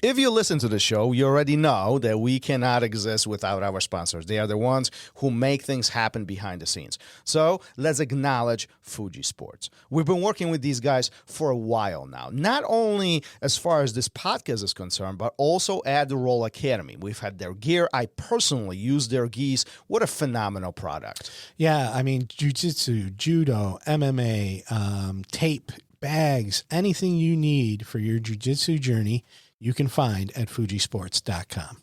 If you listen to the show, you already know that we cannot exist without our sponsors. They are the ones who make things happen behind the scenes. So let's acknowledge Fuji Sports. We've been working with these guys for a while now, not only as far as this podcast is concerned, but also at the RŌL Academy. We've had their gear. I personally use their gis. What a phenomenal product. Yeah, I mean, jiu-jitsu, judo, MMA, tape, bags, anything you need for your jiu-jitsu journey, you can find at fujisports.com.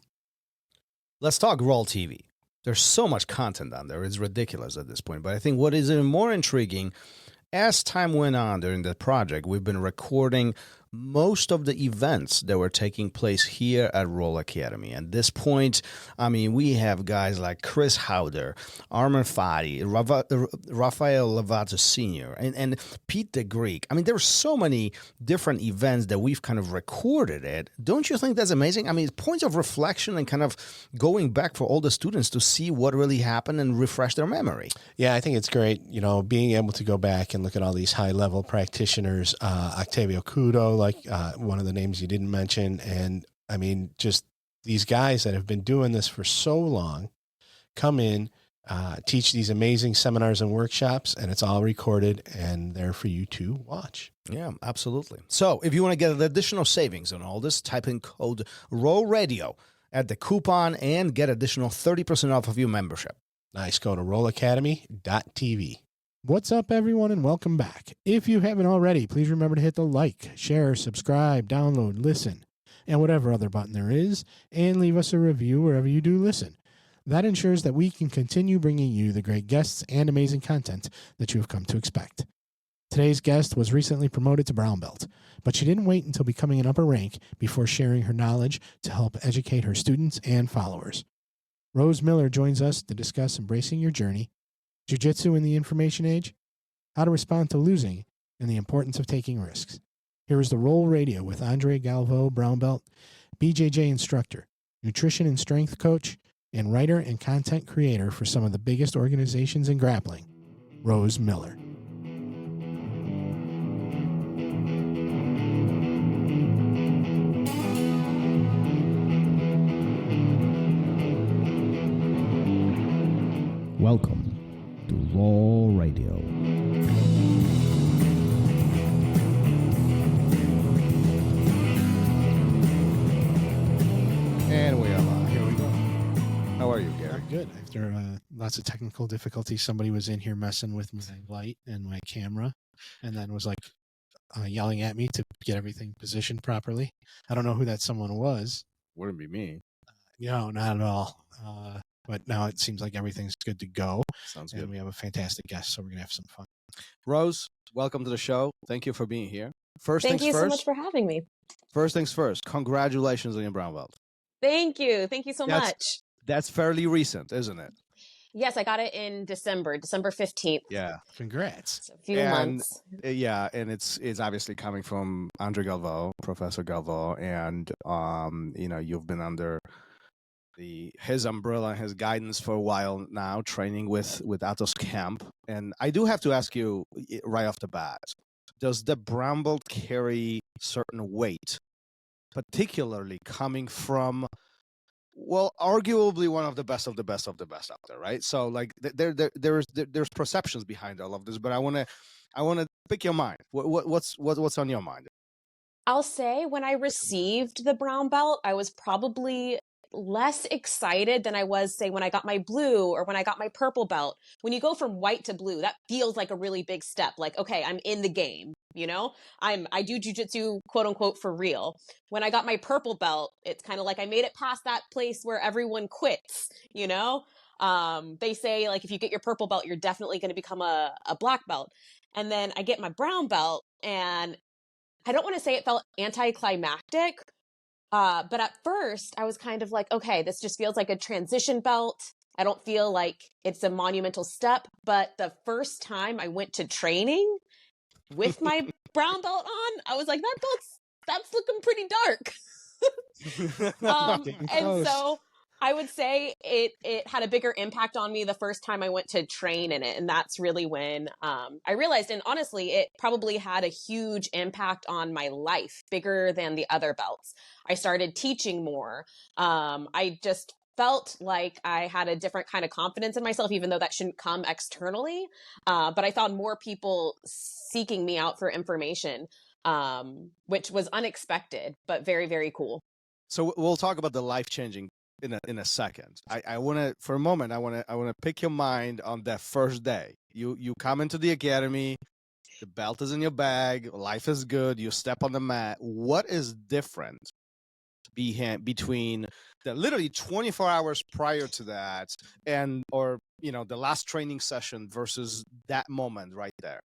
Let's talk RŌL TV. There's so much content on there. It's ridiculous at this point. But I think what is even more intriguing, as time went on during the project, we've been recording most of the events that were taking place here at RŌL Academy. At this point, I mean, we have guys like Chris Howder, Armin Fati, Rafael Lovato Sr., and Pete the Greek. I mean, there are so many different events that we've kind of recorded it. Don't you think that's amazing? I mean, points of reflection and kind of going back for all the students to see what really happened and refresh their memory. Yeah, I think it's great, you know, being able to go back and look at all these high-level practitioners, Octavio Cudo, like one of the names you didn't mention. And I mean, just these guys that have been doing this for so long come in, teach these amazing seminars and workshops, and it's all recorded and there for you to watch. Yeah, absolutely. So if you want to get additional savings on all this, type in code RŌL Radio at the coupon and get additional 30% off of your membership. Nice. Go to rolacademy.tv. What's up, everyone, and welcome back. If you haven't already, please remember to hit the like, share, subscribe, download, listen, and whatever other button there is, and leave us a review wherever you do listen. That ensures that we can continue bringing you the great guests and amazing content that you have come to expect. Today's guest was recently promoted to brown belt, but she didn't wait until becoming an upper rank before sharing her knowledge to help educate her students and followers. Rose Miller joins us to discuss embracing your journey, jiu-jitsu in the information age, how to respond to losing, and the importance of taking risks. Here is the RŌL Radio with Andre Galvo, brown belt, BJJ instructor, nutrition and strength coach, and writer and content creator for some of the biggest organizations in grappling, Rose Miller. Welcome to RŌL Radio. And we are live. Here we go. How are you, Gary? Good. After lots of technical difficulties, somebody was in here messing with my light and my camera, and then was like yelling at me to get everything positioned properly. I don't know who that someone was. Wouldn't be me. No, not at all. But now it seems like everything's good to go. Sounds And good. we have a fantastic guest, so we're going to have some fun. Rose, welcome to the show. Thank you for being here. Thank you so much for having me. First things first, congratulations on your brown belt. Thank you. Thank you so much. That's fairly recent, isn't it? Yes, I got it in December 15th. Yeah. Congrats. So a few months. Yeah, and it's obviously coming from Andre Galvo, Professor Galvo, and you know, you've been under his umbrella, his guidance for a while now, training with Atos Camp. And I do have to ask you right off the bat, does the brown belt carry certain weight, particularly coming from, well, arguably one of the best of the best of the best out there, right? So like there's perceptions behind all of this, but I want to pick your mind. What's on your mind? I'll say when I received the brown belt, I was probably less excited than I was, say, when I got my blue or when I got my purple belt. When you go from white to blue, that feels like a really big step. Like, okay, I'm in the game, you know? I do jiu-jitsu, quote unquote, for real. When I got my purple belt, it's kind of like I made it past that place where everyone quits, you know? They say, like, if you get your purple belt, you're definitely going to become a black belt. And then I get my brown belt, and I don't want to say it felt anticlimactic, but at first I was kind of like, okay, this just feels like a transition belt. I don't feel like it's a monumental step. But the first time I went to training with my brown belt on, I was like, that's looking pretty dark. And so I would say it had a bigger impact on me the first time I went to train in it. And that's really when I realized, and honestly, it probably had a huge impact on my life, bigger than the other belts. I started teaching more. I just felt like I had a different kind of confidence in myself, even though that shouldn't come externally. But I found more people seeking me out for information, which was unexpected, but very, very cool. So we'll talk about the life changing in a second. I want to, for a moment, I want to pick your mind on that first day. You come into the academy, the belt is in your bag, life is good, you step on the mat. What is different between the literally 24 hours prior to that and, or, the last training session versus that moment right there?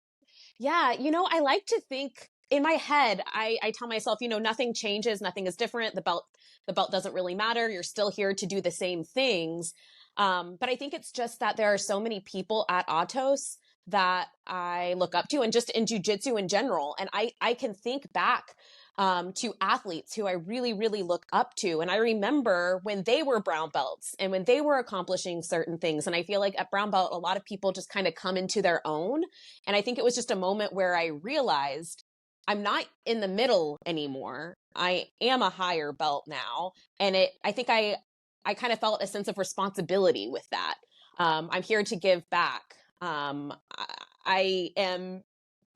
Yeah, I like to think in my head, I tell myself, nothing changes, nothing is different. The belt doesn't really matter. You're still here to do the same things. But I think it's just that there are so many people at Atos that I look up to, and just in jiu-jitsu in general. And I can think back to athletes who I really, really look up to. And I remember when they were brown belts and when they were accomplishing certain things. And I feel like at brown belt, a lot of people just kind of come into their own. And I think it was just a moment where I realized I'm not in the middle anymore. I am a higher belt now. And I think I kind of felt a sense of responsibility with that. I'm here to give back. I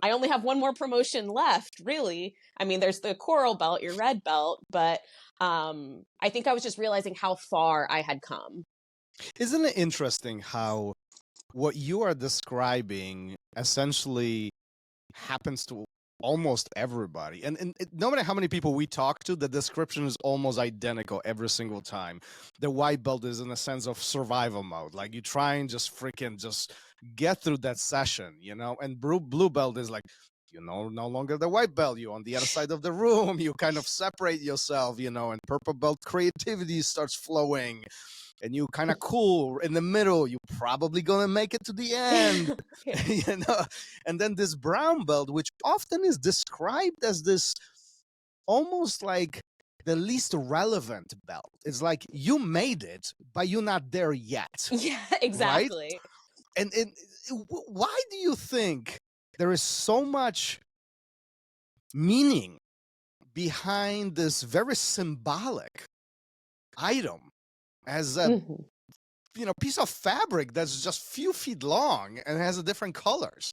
only have one more promotion left, really. I mean, there's the coral belt, your red belt, but I think I was just realizing how far I had come. Isn't it interesting how what you are describing essentially happens to almost everybody? And no matter how many people we talk to, the description is almost identical every single time. The white belt is in a sense of survival mode. Like you try and just freaking just get through that session, and blue belt is like, no longer the white belt, you're on the other side of the room, you kind of separate yourself, and purple belt creativity starts flowing. And you kind of cool in the middle, you're probably gonna make it to the end. And then this brown belt, which often is described as this almost like the least relevant belt. It's like you made it, but you're not there yet. Yeah, exactly. Right? And why do you think there is so much meaning behind this very symbolic item as a piece of fabric that's just few feet long and has different colors?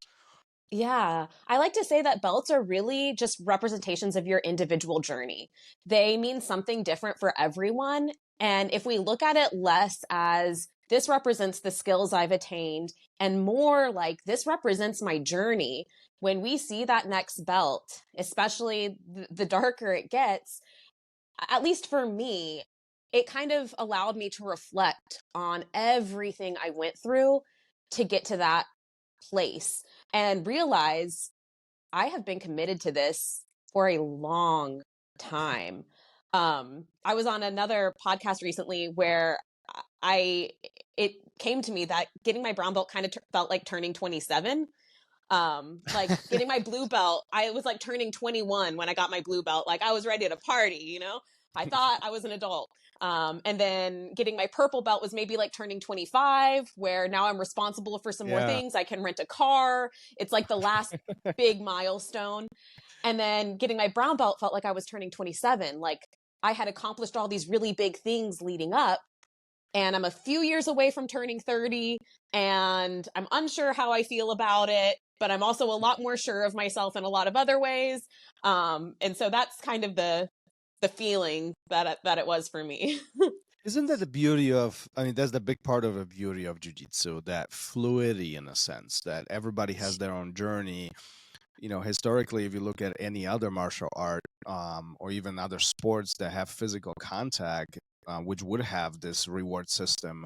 Yeah, I like to say that belts are really just representations of your individual journey. They mean something different for everyone. And if we look at it less as this represents the skills I've attained and more like this represents my journey, when we see that next belt, especially the darker it gets, at least for me, it kind of allowed me to reflect on everything I went through to get to that place and realize I have been committed to this for a long time. I was on another podcast recently where it came to me that getting my brown belt kind of felt like turning 27. Like getting my blue belt, I was like turning 21 when I got my blue belt. Like I was ready to party, I thought I was an adult. And then getting my purple belt was maybe like turning 25, where now I'm responsible for some more things. I can rent a car. It's like the last big milestone. And then getting my brown belt felt like I was turning 27. Like I had accomplished all these really big things leading up. And I'm a few years away from turning 30, and I'm unsure how I feel about it, but I'm also a lot more sure of myself in a lot of other ways. And so that's kind of the feeling that it was for me. Isn't that the beauty of, that's the big part of the beauty of jiu-jitsu, that fluidity in a sense, that everybody has their own journey. Historically, if you look at any other martial art, or even other sports that have physical contact, which would have this reward system,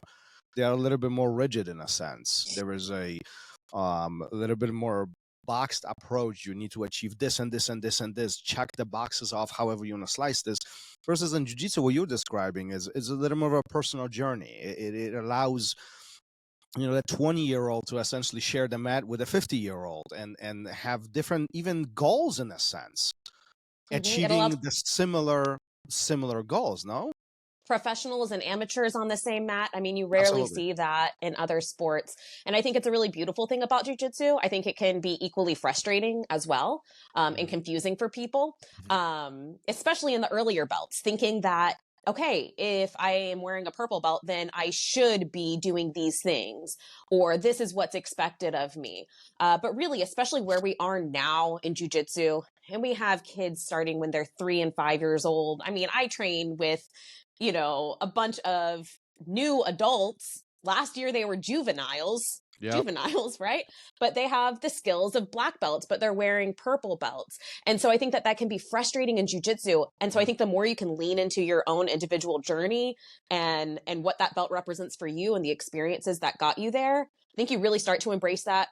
they are a little bit more rigid in a sense. There is a little bit more boxed approach. You need to achieve this and this and this and this. Check the boxes off however you want to slice this. Versus in jiu-jitsu, what you're describing is a little more of a personal journey. It allows that 20-year-old to essentially share the mat with a 50-year-old and have different even goals in a sense, achieving the similar goals. No. professionals and amateurs on the same mat. I mean, you rarely Absolutely. see that in other sports. And I think it's a really beautiful thing about jiu-jitsu. I think it can be equally frustrating as well, and confusing for people, especially in the earlier belts, thinking that, okay, if I am wearing a purple belt, then I should be doing these things, or this is what's expected of me. But really, especially where we are now in jiu-jitsu, and we have kids starting when they're 3 and 5 years old. I mean, I train with, a bunch of new adults. Last year, they were juveniles. Yep. Juveniles, right? But they have the skills of black belts, but they're wearing purple belts. And so I think that can be frustrating in jiu-jitsu. And so I think the more you can lean into your own individual journey and what that belt represents for you and the experiences that got you there, I think you really start to embrace that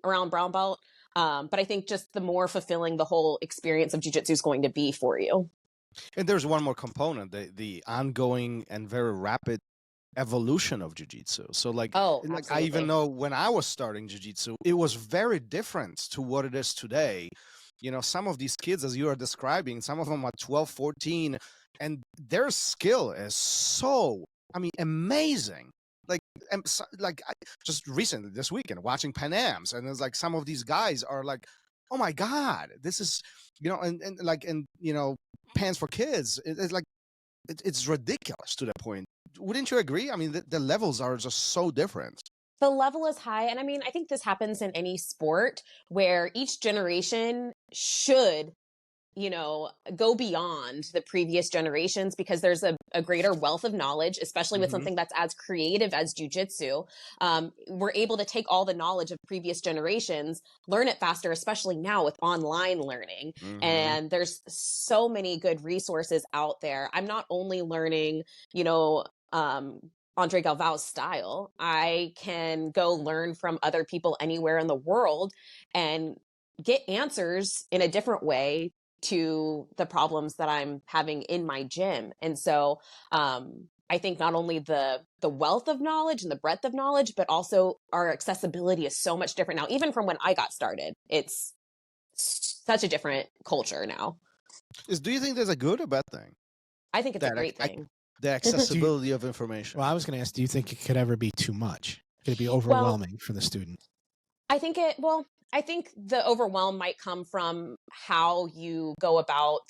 around brown belt. But I think just the more fulfilling the whole experience of jiu-jitsu is going to be for you. And there's one more component, the ongoing and very rapid evolution of jiu-jitsu. So like I even know when I was starting jiu-jitsu, it was very different to what it is today. Some of these kids, as you are describing, some of them are 12, 14, and their skill is so, amazing. Just recently this weekend watching Pan Ams, and it's like some of these guys are like, oh my God, this is, Pants for Kids. It's like, it's ridiculous to that point. Wouldn't you agree? I mean, the levels are just so different. The level is high. And I mean, I think this happens in any sport where each generation should, go beyond the previous generations, because there's a greater wealth of knowledge, especially with something that's as creative as jiu-jitsu. We're able to take all the knowledge of previous generations, learn it faster, especially now with online learning. And there's so many good resources out there. I'm not only learning, Andre Galvo's style. I can go learn from other people anywhere in the world and get answers in a different way to the problems that I'm having in my gym. And so I think not only the wealth of knowledge and the breadth of knowledge, but also our accessibility is so much different now. Even from when I got started, it's such a different culture now. Do you think there's a good or bad thing? I think it's a great thing. The accessibility of information. Well, I was going to ask, do you think it could ever be too much? Could it be overwhelming for the student? I think the overwhelm might come from how you go about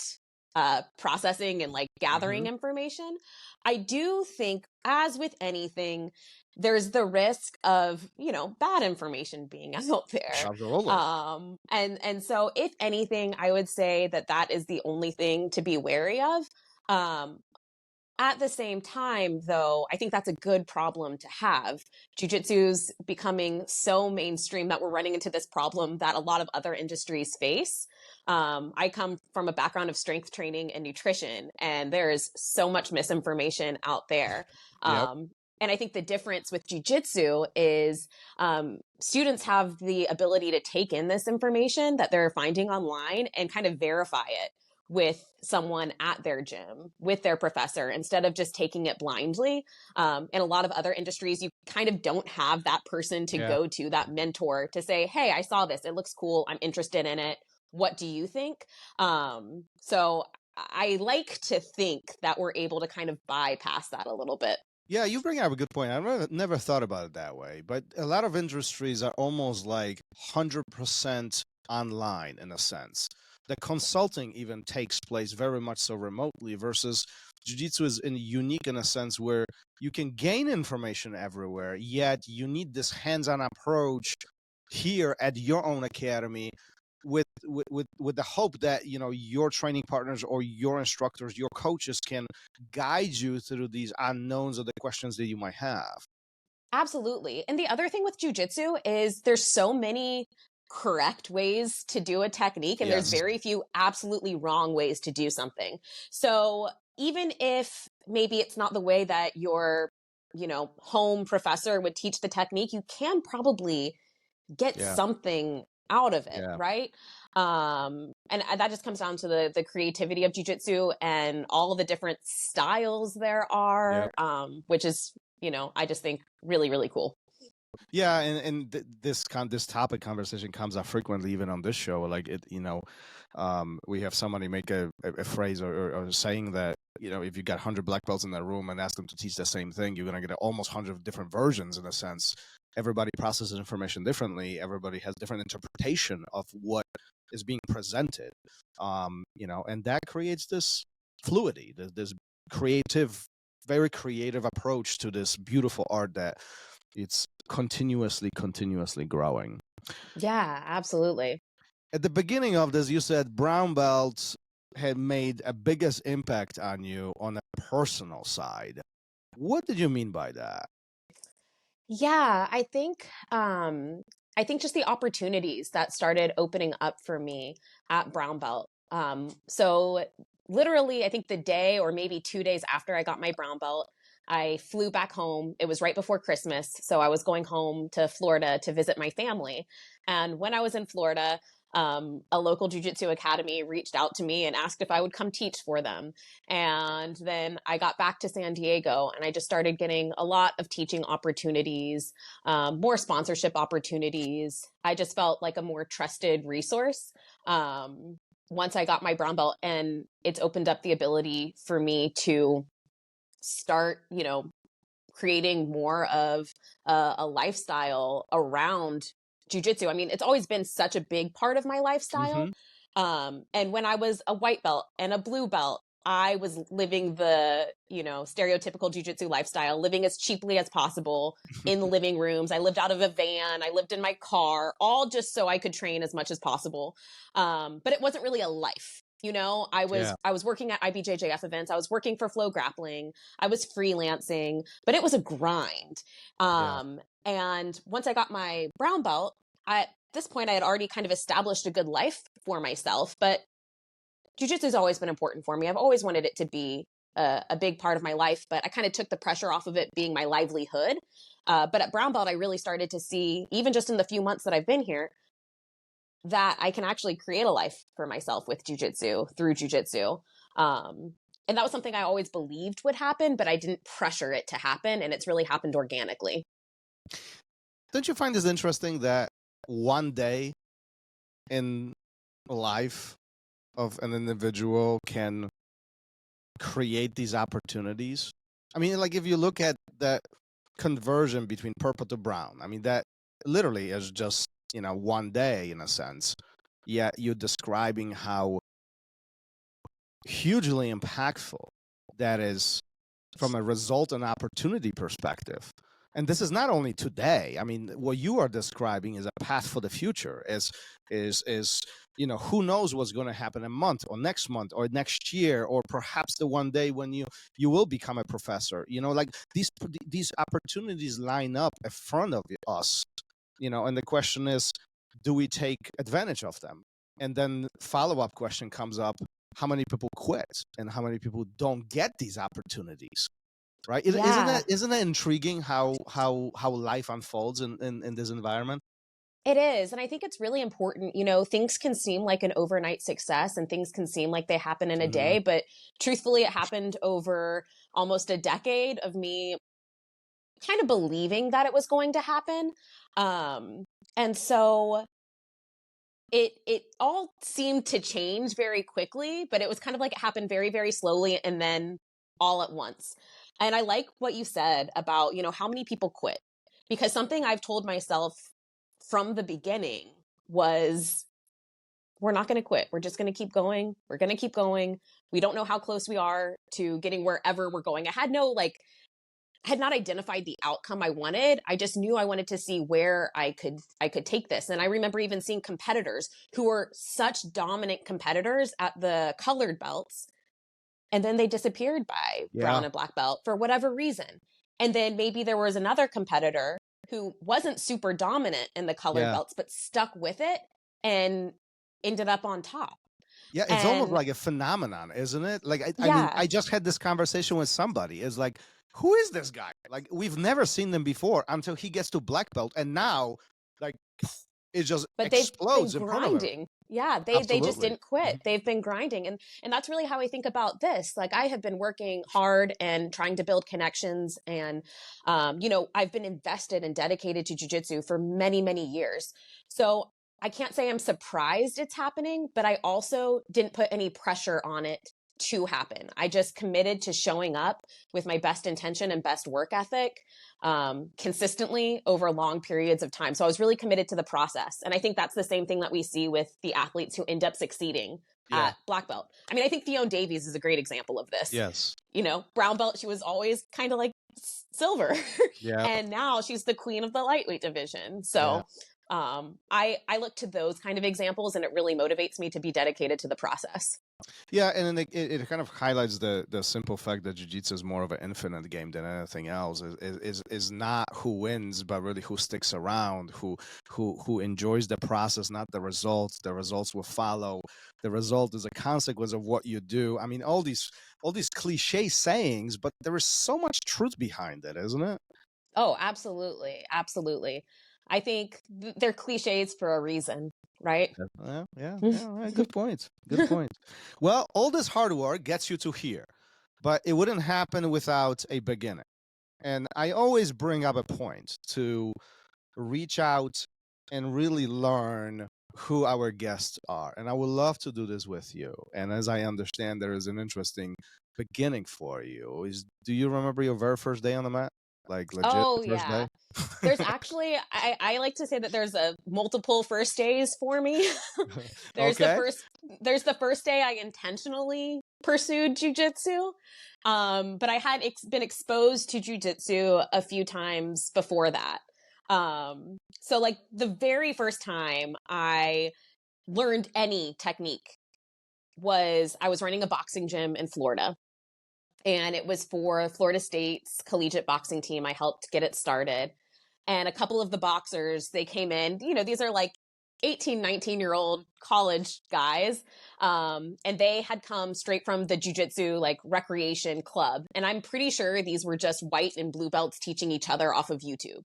processing and like gathering information. I do think, as with anything, there's the risk of, bad information being out there. And so if anything, I would say that is the only thing to be wary of. At the same time, though, I think that's a good problem to have. Jiu-jitsu's becoming so mainstream that we're running into this problem that a lot of other industries face. I come from a background of strength training and nutrition, and there is so much misinformation out there. And I think the difference with jiu-jitsu is students have the ability to take in this information that they're finding online and kind of verify it with someone at their gym, with their professor, instead of just taking it blindly. In a lot of other industries, you kind of don't have that person to go to, that mentor, to say, hey, I saw this, it looks cool, I'm interested in it, what do you think? So I like to think that we're able to kind of bypass that a little bit. Yeah, you bring up a good point. I never thought about it that way, but a lot of industries are almost like 100% online in a sense. The consulting even takes place very much so remotely, versus jiu-jitsu is unique in a sense where you can gain information everywhere, yet you need this hands-on approach here at your own academy with the hope that, your training partners or your instructors, your coaches can guide you through these unknowns or the questions that you might have. Absolutely. And the other thing with jiu-jitsu is there's so many correct ways to do a technique, and there's very few absolutely wrong ways to do something. So even if maybe it's not the way that your, home professor would teach the technique, you can probably get something out of it, right? And that just comes down to the creativity of jiu-jitsu and all of the different styles there are, which is, I just think really, really cool. Yeah, and this topic conversation comes up frequently, even on this show. Like we have somebody make a phrase or saying that if you got 100 black belts in that room and ask them to teach the same thing, you're going to get almost 100 different versions in a sense. Everybody processes information differently. Everybody has different interpretation of what is being presented, and that creates this fluidity, this very creative approach to this beautiful art that it's continuously growing. Yeah, absolutely. At the beginning of this, you said brown belts had made a biggest impact on you on a personal side. What did you mean by that? Yeah, I think just the opportunities that started opening up for me at brown belt. So literally, I think the day or maybe 2 days after I got my brown belt, I flew back home. It was right before Christmas, so I was going home to Florida to visit my family. And when I was in Florida, a local jiu-jitsu academy reached out to me and asked if I would come teach for them. And then I got back to San Diego and I just started getting a lot of teaching opportunities, more sponsorship opportunities. I just felt like a more trusted resource once I got my brown belt, and it's opened up the ability for me to start, creating more of a lifestyle around jujitsu. I mean, it's always been such a big part of my lifestyle. And when I was a white belt and a blue belt, I was living the, stereotypical jujitsu lifestyle, living as cheaply as possible in the living rooms. I lived out of a van. I lived in my car, all just so I could train as much as possible. But it wasn't really a life. I was working at IBJJF events. I was working for Flow Grappling. I was freelancing, but it was a grind. And once I got my brown belt, at this point I had already kind of established a good life for myself, but jiu-jitsu has always been important for me. I've always wanted it to be a big part of my life, but I kind of took the pressure off of it being my livelihood. But at brown belt, I really started to see, even just in the few months that I've been here, that I can actually create a life for myself with jiu-jitsu, through jiu-jitsu. And that was something I always believed would happen, but I didn't pressure it to happen. And it's really happened organically. Don't you find this interesting that one day in life of an individual can create these opportunities? I mean, like if you look at that conversion between purple to brown, I mean, that literally is just, one day in a sense. Yet you're describing how hugely impactful that is from a result and opportunity perspective. And this is not only today. I mean, what you are describing is a path for the future. Is who knows what's going to happen a month or next next year, or perhaps the one day when you will become a professor. Like these opportunities line up in front of us. And the question is, do we take advantage of them? And then follow-up question comes up: how many people quit, and how many people don't get these opportunities? Right? Isn't that intriguing how life unfolds in this environment? It is. And I think it's really important. Things can seem like an overnight success and things can seem like they happen in a day, but truthfully, it happened over almost a decade of me kind of believing that it was going to happen. And so it all seemed to change very quickly, but it was kind of like it happened very, very slowly and then all at once. And I like what you said about, how many people quit, because something I've told myself from the beginning was, we're not going to quit. We're just going to keep going. We're going to keep going. We don't know how close we are to getting wherever we're going. I had not identified the outcome I wanted. I just knew I wanted to see where I could take this. And I remember even seeing competitors who were such dominant competitors at the colored belts, and then they disappeared by brown and black belt for whatever reason. And then maybe there was another competitor who wasn't super dominant in the colored belts, but stuck with it and ended up on top. Yeah, it's almost like a phenomenon, isn't it? Like, I mean, I just had this conversation with somebody. It's like, who is this guy? Like, we've never seen them before until he gets to black belt, and now, like, it just explodes in front of him. Yeah, they just didn't quit. They've been grinding. And that's really how I think about this. Like, I have been working hard and trying to build connections. And, I've been invested and dedicated to jiu-jitsu for many, many years. So I can't say I'm surprised it's happening, but I also didn't put any pressure on it to happen. I just committed to showing up with my best intention and best work ethic consistently over long periods of time. So I was really committed to the process. And I think that's the same thing that we see with the athletes who end up succeeding at black belt. I mean, I think Fiona Davies is a great example of this. Yes. You know, brown belt, she was always kind of like silver. Yeah. And now she's the queen of the lightweight division. So I look to those kind of examples, and it really motivates me to be dedicated to the process. Yeah, and then it kind of highlights the simple fact that jiu-jitsu is more of an infinite game than anything else. Is not who wins, but really who sticks around, who enjoys the process, not the results. The results will follow. The result is a consequence of what you do. I mean, all these cliche sayings, but there is so much truth behind it, isn't it? Oh, absolutely, absolutely. I think they're cliches for a reason, right? Yeah, right. Good point. Good point. Well, all this hard work gets you to here, but it wouldn't happen without a beginning. And I always bring up a point to reach out and really learn who our guests are. And I would love to do this with you. And as I understand, there is an interesting beginning for you. Do you remember your very first day on the mat? Like legit first day? There's actually, I like to say that there's a multiple first days for me. There's the first day I intentionally pursued jiu-jitsu. But I had been exposed to jiu-jitsu a few times before that. So like the very first time I learned any technique I was running a boxing gym in Florida. And it was for Florida State's collegiate boxing team. I helped get it started. And a couple of the boxers, they came in, you know, these are like 18, 19-year-old college guys. And they had come straight from the jiu-jitsu like recreation club. And I'm pretty sure these were just white and blue belts teaching each other off of YouTube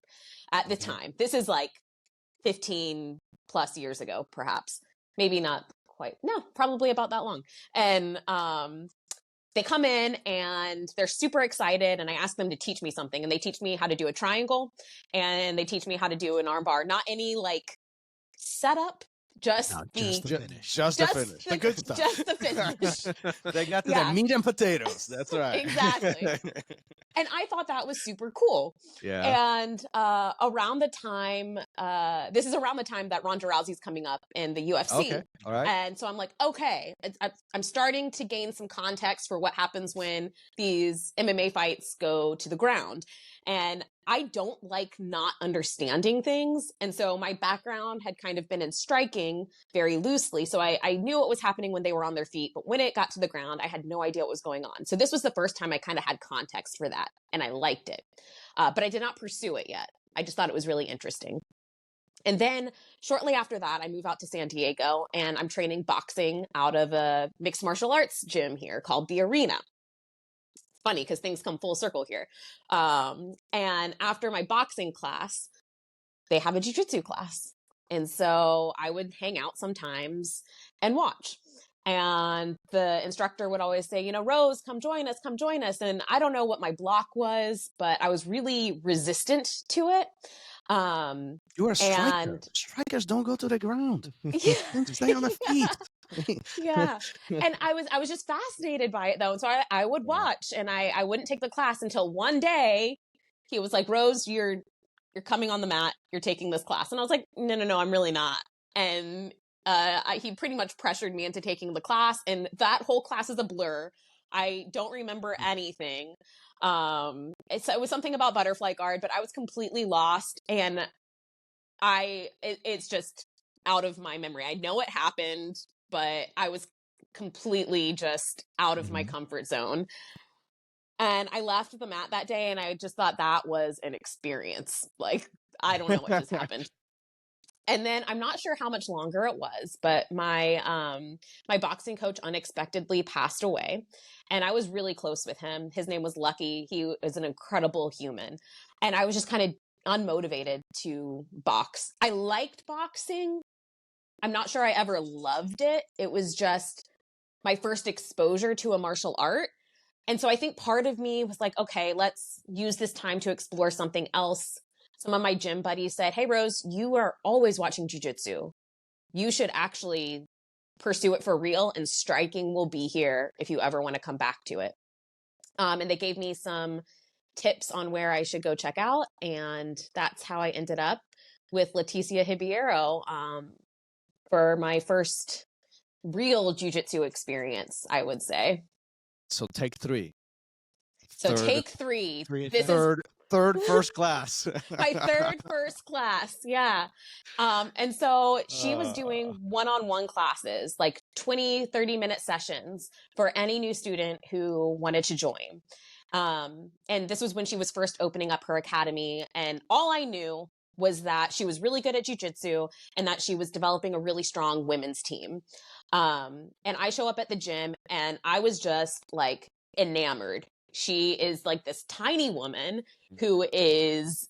at the time. This is like 15 plus years ago, perhaps. Maybe not quite. No, probably about that long. And they come in and they're super excited, and I ask them to teach me something, and they teach me how to do a triangle, and they teach me how to do an arm bar. Not any like setup, just the finish. Just the finish. The good stuff. Just the finish. They got to the meat and potatoes. That's right. Exactly. And I thought that was super cool. Yeah. And around the time, this is around the time that Ronda Rousey's coming up in the UFC. Okay. All right. And so I'm like, okay, I'm starting to gain some context for what happens when these MMA fights go to the ground. And I don't like not understanding things. And so my background had kind of been in striking very loosely. So I knew what was happening when they were on their feet. But when it got to the ground, I had no idea what was going on. So this was the first time I kind of had context for that. And I liked it. But I did not pursue it yet. I just thought it was really interesting. And then shortly after that, I move out to San Diego, and I'm training boxing out of a mixed martial arts gym here called the Arena. Funny because things come full circle here. And after my boxing class, they have a jiu-jitsu class. And so I would hang out sometimes and watch. And the instructor would always say, you know, Rose, come join us, come join us. And I don't know what my block was, but I was really resistant to it. You're a striker. Strikers don't go to the ground. Stay on the feet. Yeah. And I was just fascinated by it though. And so I would watch, and I wouldn't take the class until one day he was like, Rose, you're coming on the mat. You're taking this class. And I was like, no, I'm really not. And he pretty much pressured me into taking the class, and that whole class is a blur. I don't remember anything. It was something about butterfly guard, but I was completely lost, and it's just out of my memory. I know it happened, but I was completely just out of my comfort zone. And I left the mat that day, and I just thought that was an experience. Like, I don't know what just happened. And then I'm not sure how much longer it was, but my boxing coach unexpectedly passed away, and I was really close with him. His name was Lucky. He was an incredible human, and I was just kind of unmotivated to box. I liked boxing. I'm not sure I ever loved it. It was just my first exposure to a martial art. And so I think part of me was like, okay, let's use this time to explore something else. Some of my gym buddies said, hey, Rose, you are always watching jiu-jitsu. You should actually pursue it for real, and striking will be here if you ever want to come back to it. And they gave me some tips on where I should go check out. And that's how I ended up with Leticia Hibiero for my first real jiu-jitsu experience, I would say. So take three. So take three. This third first class. my third first class. Yeah. And so she was doing one-on-one classes, like 20, 30-minute sessions for any new student who wanted to join. And this was when she was first opening up her academy. And all I knew was that she was really good at jiu-jitsu and that she was developing a really strong women's team. And I show up at the gym and I was just like enamored. She is like this tiny woman who is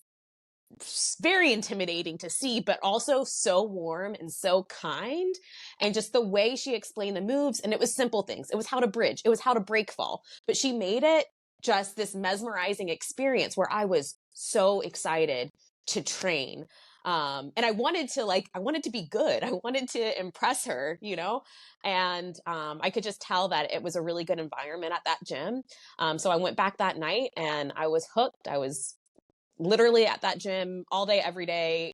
very intimidating to see, but also so warm and so kind. And just the way she explained the moves, and it was simple things. It was how to bridge. It was how to break fall. But she made it just this mesmerizing experience where I was so excited to train. And I wanted to be good. I wanted to impress her, you know, and I could just tell that it was a really good environment at that gym. So I went back that night and I was hooked. I was literally at that gym all day, every day,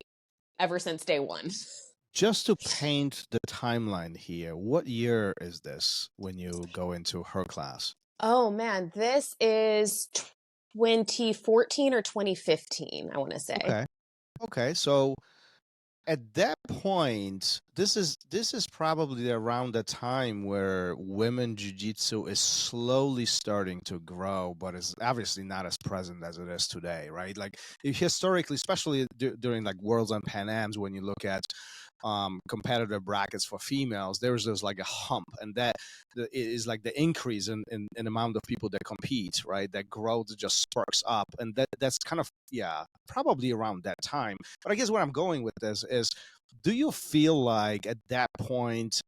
ever since day one. Just to paint the timeline here, what year is this when you go into her class? Oh man, this is 2014 or 2015, I want to say. Okay. So at that point, this is probably around the time where women jiu-jitsu is slowly starting to grow, but it's obviously not as present as it is today, right? Like historically, especially during like Worlds and Pan Ams, when you look at competitor brackets for females, there's like a hump, and that is like the increase in amount of people that compete, right? That growth just sparks up, and that's kind of probably around that time. But I guess where I'm going with this is, do you feel like at that point,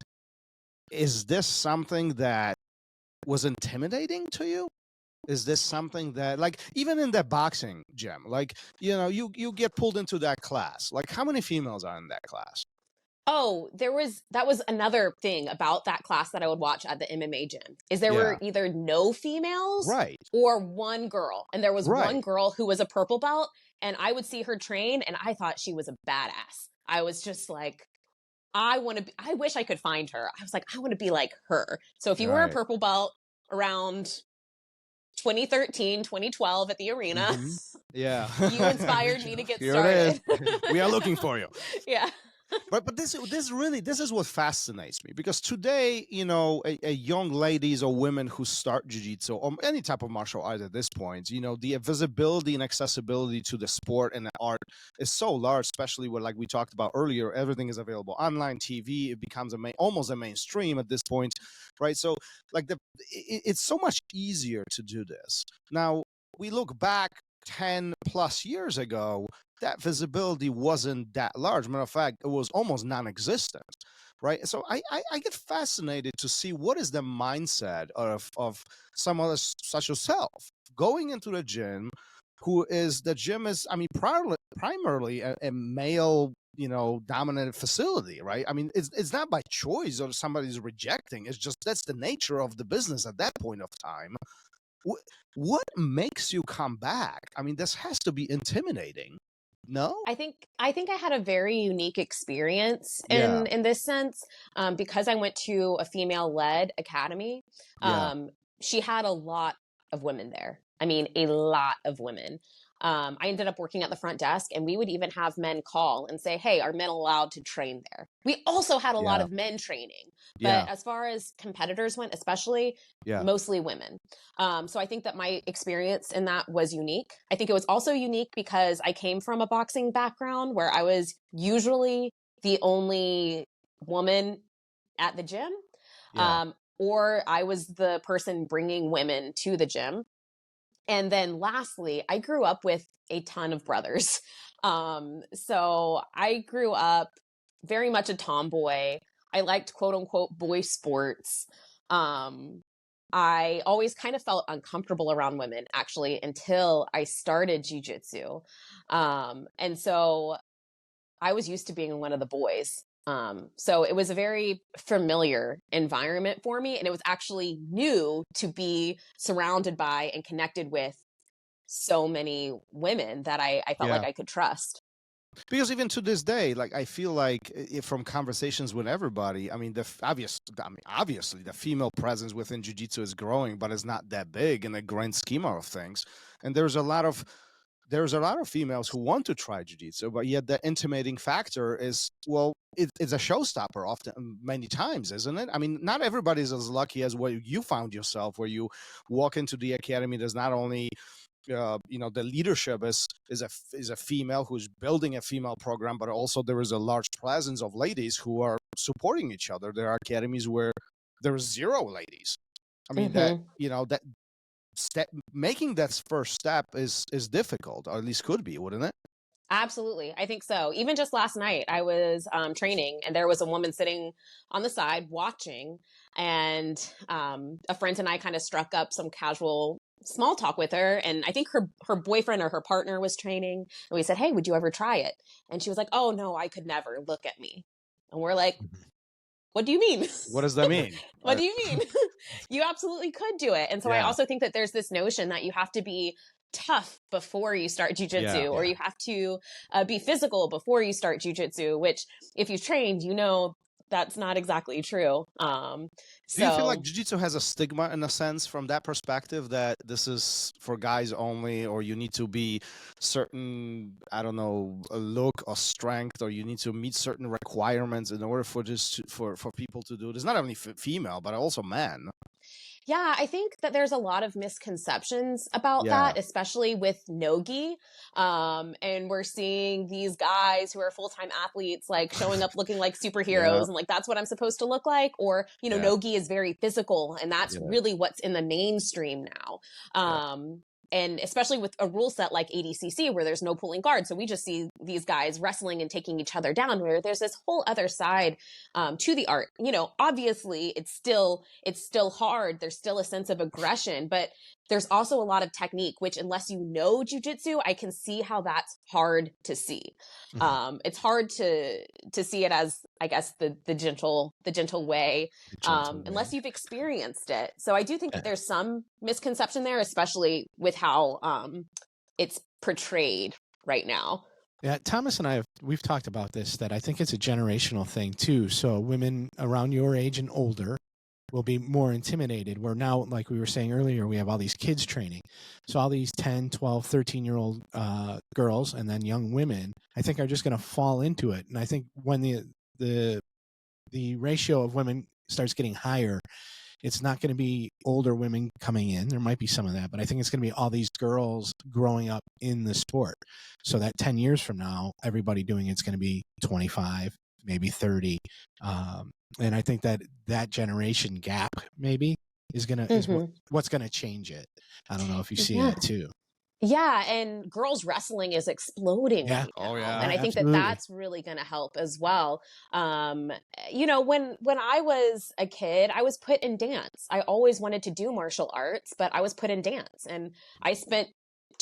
is this something that was intimidating to you? Is this something that, like, even in that boxing gym, like, you know, you get pulled into that class, like how many females are in that class? Oh, that was another thing about that class that I would watch at the MMA gym, is there were either no females or one girl. And there was one girl who was a purple belt, and I would see her train and I thought she was a badass. I was just like, I wish I could find her. I was like, I want to be like her. So if you were a purple belt around 2013, 2012 at the arena, you inspired me to get started. We are looking for you. Yeah. But this is what fascinates me, because today, you know, a young ladies or women who start jiu-jitsu or any type of martial art at this point, you know, the visibility and accessibility to the sport and the art is so large, especially where, like we talked about earlier, everything is available online, TV. It becomes almost a mainstream at this point, right? So like it's so much easier to do this. Now we look back 10 plus years ago, that visibility wasn't that large. Matter of fact, it was almost non-existent, right? So I get fascinated to see what is the mindset of someone such as yourself going into the gym, the gym is, I mean, primarily a male, you know, dominant facility, right? I mean, it's not by choice or somebody's rejecting. It's just that's the nature of the business at that point of time. What makes you come back? I mean, this has to be intimidating. No, I think I had a very unique experience in this sense, because I went to a female-led academy. She had a lot of women there. I mean, a lot of women. I ended up working at the front desk, and we would even have men call and say, hey, are men allowed to train there? We also had a lot of men training, but as far as competitors went, especially, mostly women. So I think that my experience in that was unique. I think it was also unique because I came from a boxing background where I was usually the only woman at the gym, or I was the person bringing women to the gym. And then lastly, I grew up with a ton of brothers. So I grew up very much a tomboy. I liked quote unquote boy sports. I always kind of felt uncomfortable around women, actually, until I started jiu-jitsu. And so I was used to being one of the boys. So it was a very familiar environment for me. And it was actually new to be surrounded by and connected with so many women that I felt like I could trust. Because even to this day, like I feel like from conversations with everybody, I mean, obviously the female presence within jiu-jitsu is growing, but it's not that big in the grand schema of things. And there's a lot of females who want to try jiu-jitsu, but yet the intimidating factor is, well, it's a showstopper often, many times, isn't it? I mean, not everybody's as lucky as where you found yourself, where you walk into the academy. There's not only the leadership is a female who's building a female program, but also there is a large presence of ladies who are supporting each other. There are academies where there is 0 ladies. I mean, making that first step is difficult, or at least could be, wouldn't it? Absolutely. I think so. Even just last night, I was training and there was a woman sitting on the side watching, and a friend and I kind of struck up some casual small talk with her. And I think her boyfriend or her partner was training. And we said, hey, would you ever try it? And she was like, oh, no, I could never. Look at me. And we're like, what do you mean? What does that mean? What do you mean? You absolutely could do it. And so I also think that there's this notion that you have to be tough before you start jiu-jitsu, or you have to be physical before you start jiu-jitsu, which if you've trained, that's not exactly true. Do you feel like jiu-jitsu has a stigma in a sense from that perspective, that this is for guys only, or you need to be certain, I don't know, a look or strength, or you need to meet certain requirements in order for for people to do this? Not only female, but also men. Yeah, I think that there's a lot of misconceptions about that, especially with no-gi. And we're seeing these guys who are full-time athletes, like showing up looking like superheroes and like, that's what I'm supposed to look like. Or, no-gi is very physical, and that's really what's in the mainstream now. And especially with a rule set like ADCC, where there's no pulling guard. So we just see these guys wrestling and taking each other down, where there's this whole other side to the art. Obviously it's still hard. There's still a sense of aggression, but there's also a lot of technique, which unless you know jiu-jitsu, I can see how that's hard to see. It's hard to see it as, I guess, the gentle way, unless you've experienced it. So I do think that there's some misconception there, especially with how it's portrayed right now. Yeah, Thomas and we've talked about this, that I think it's a generational thing too. So women around your age and older will be more intimidated. Where now, like we were saying earlier, we have all these kids training. So all these 10, 12, 13-year-old girls and then young women, I think, are just going to fall into it. And I think when the ratio of women starts getting higher, it's not going to be older women coming in. There might be some of that, but I think it's going to be all these girls growing up in the sport. So that 10 years from now, everybody doing it's going to be 25, maybe 30. And I think that generation gap maybe is what's going to change it. I don't know if you see that too. Yeah, and girls wrestling is exploding right now. Oh yeah. And I think that's really going to help as well. When I was a kid, I was put in dance. I always wanted to do martial arts, but I was put in dance, and I spent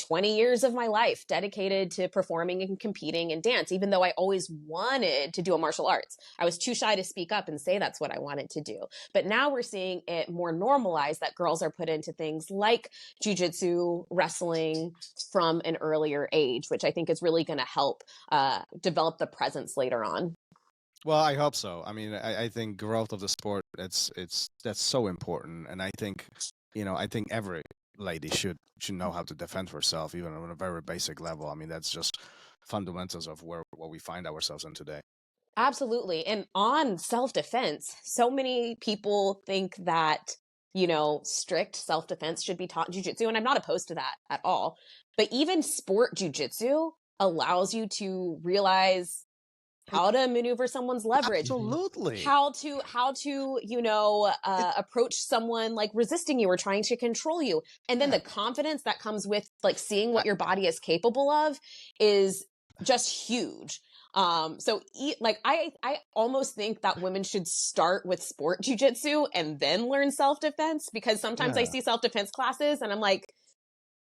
20 years of my life dedicated to performing and competing in dance, even though I always wanted to do a martial arts. I was too shy to speak up and say that's what I wanted to do. But now we're seeing it more normalized, that girls are put into things like jiu-jitsu, wrestling from an earlier age, which I think is really going to help develop the presence later on. Well, I hope so. I mean, I think growth of the sport, that's so important. And I think, every lady should know how to defend herself, even on a very basic level. I mean, that's just fundamentals of what we find ourselves in today. Absolutely. And on self-defense, so many people think that, strict self-defense should be taught in jiu-jitsu, and I'm not opposed to that at all. But even sport jiu-jitsu allows you to realize how to maneuver someone's leverage. Absolutely. How to approach someone like resisting you or trying to control you. And then the confidence that comes with like seeing what your body is capable of is just huge. I almost think that women should start with sport jiu-jitsu and then learn self-defense, because sometimes I see self-defense classes and I'm like,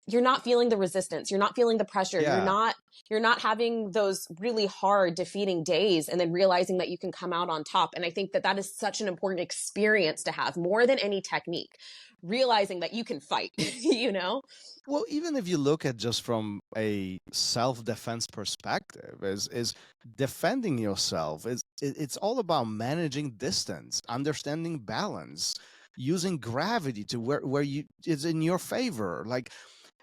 you're not feeling the resistance. You're not feeling the pressure. Yeah. You're not having those really hard defeating days and then realizing that you can come out on top. And I think that that is such an important experience to have, more than any technique, realizing that you can fight, you know? Well, even if you look at just from a self-defense perspective, is defending yourself. It's all about managing distance, understanding balance, using gravity to where you it's in your favor. Like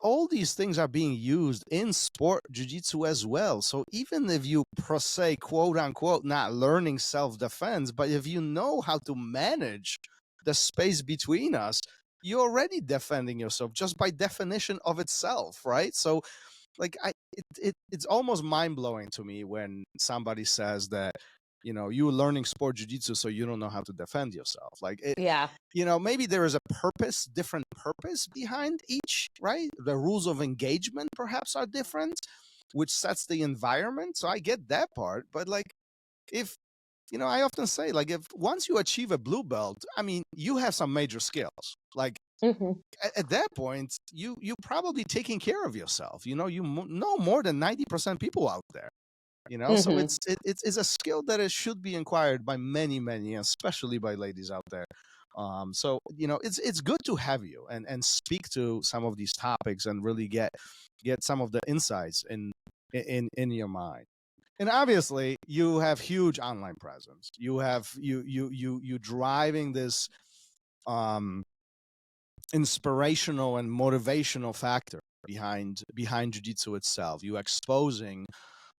all these things are being used in sport jiu-jitsu as well. So even if you per se, quote unquote, not learning self-defense, but if you know how to manage the space between us, you're already defending yourself just by definition of itself, right? So like it's almost mind-blowing to me when somebody says that, you're learning sport jiu-jitsu so you don't know how to defend yourself. Like Yeah. maybe there is a different purpose behind each, right? The rules of engagement perhaps are different, which sets the environment. So I get that part, but like if I often say, like, if once you achieve a blue belt, I mean, you have some major skills. Like Mm-hmm. at that point, you probably taking care of yourself. You know more than 90% people out there. So Mm-hmm. it's a skill that it should be acquired by many, especially by ladies out there. So it's good to have you and speak to some of these topics and really get some of the insights in your mind. And obviously, you have huge online presence. You have you driving this inspirational and motivational factor behind jiu-jitsu itself. You exposing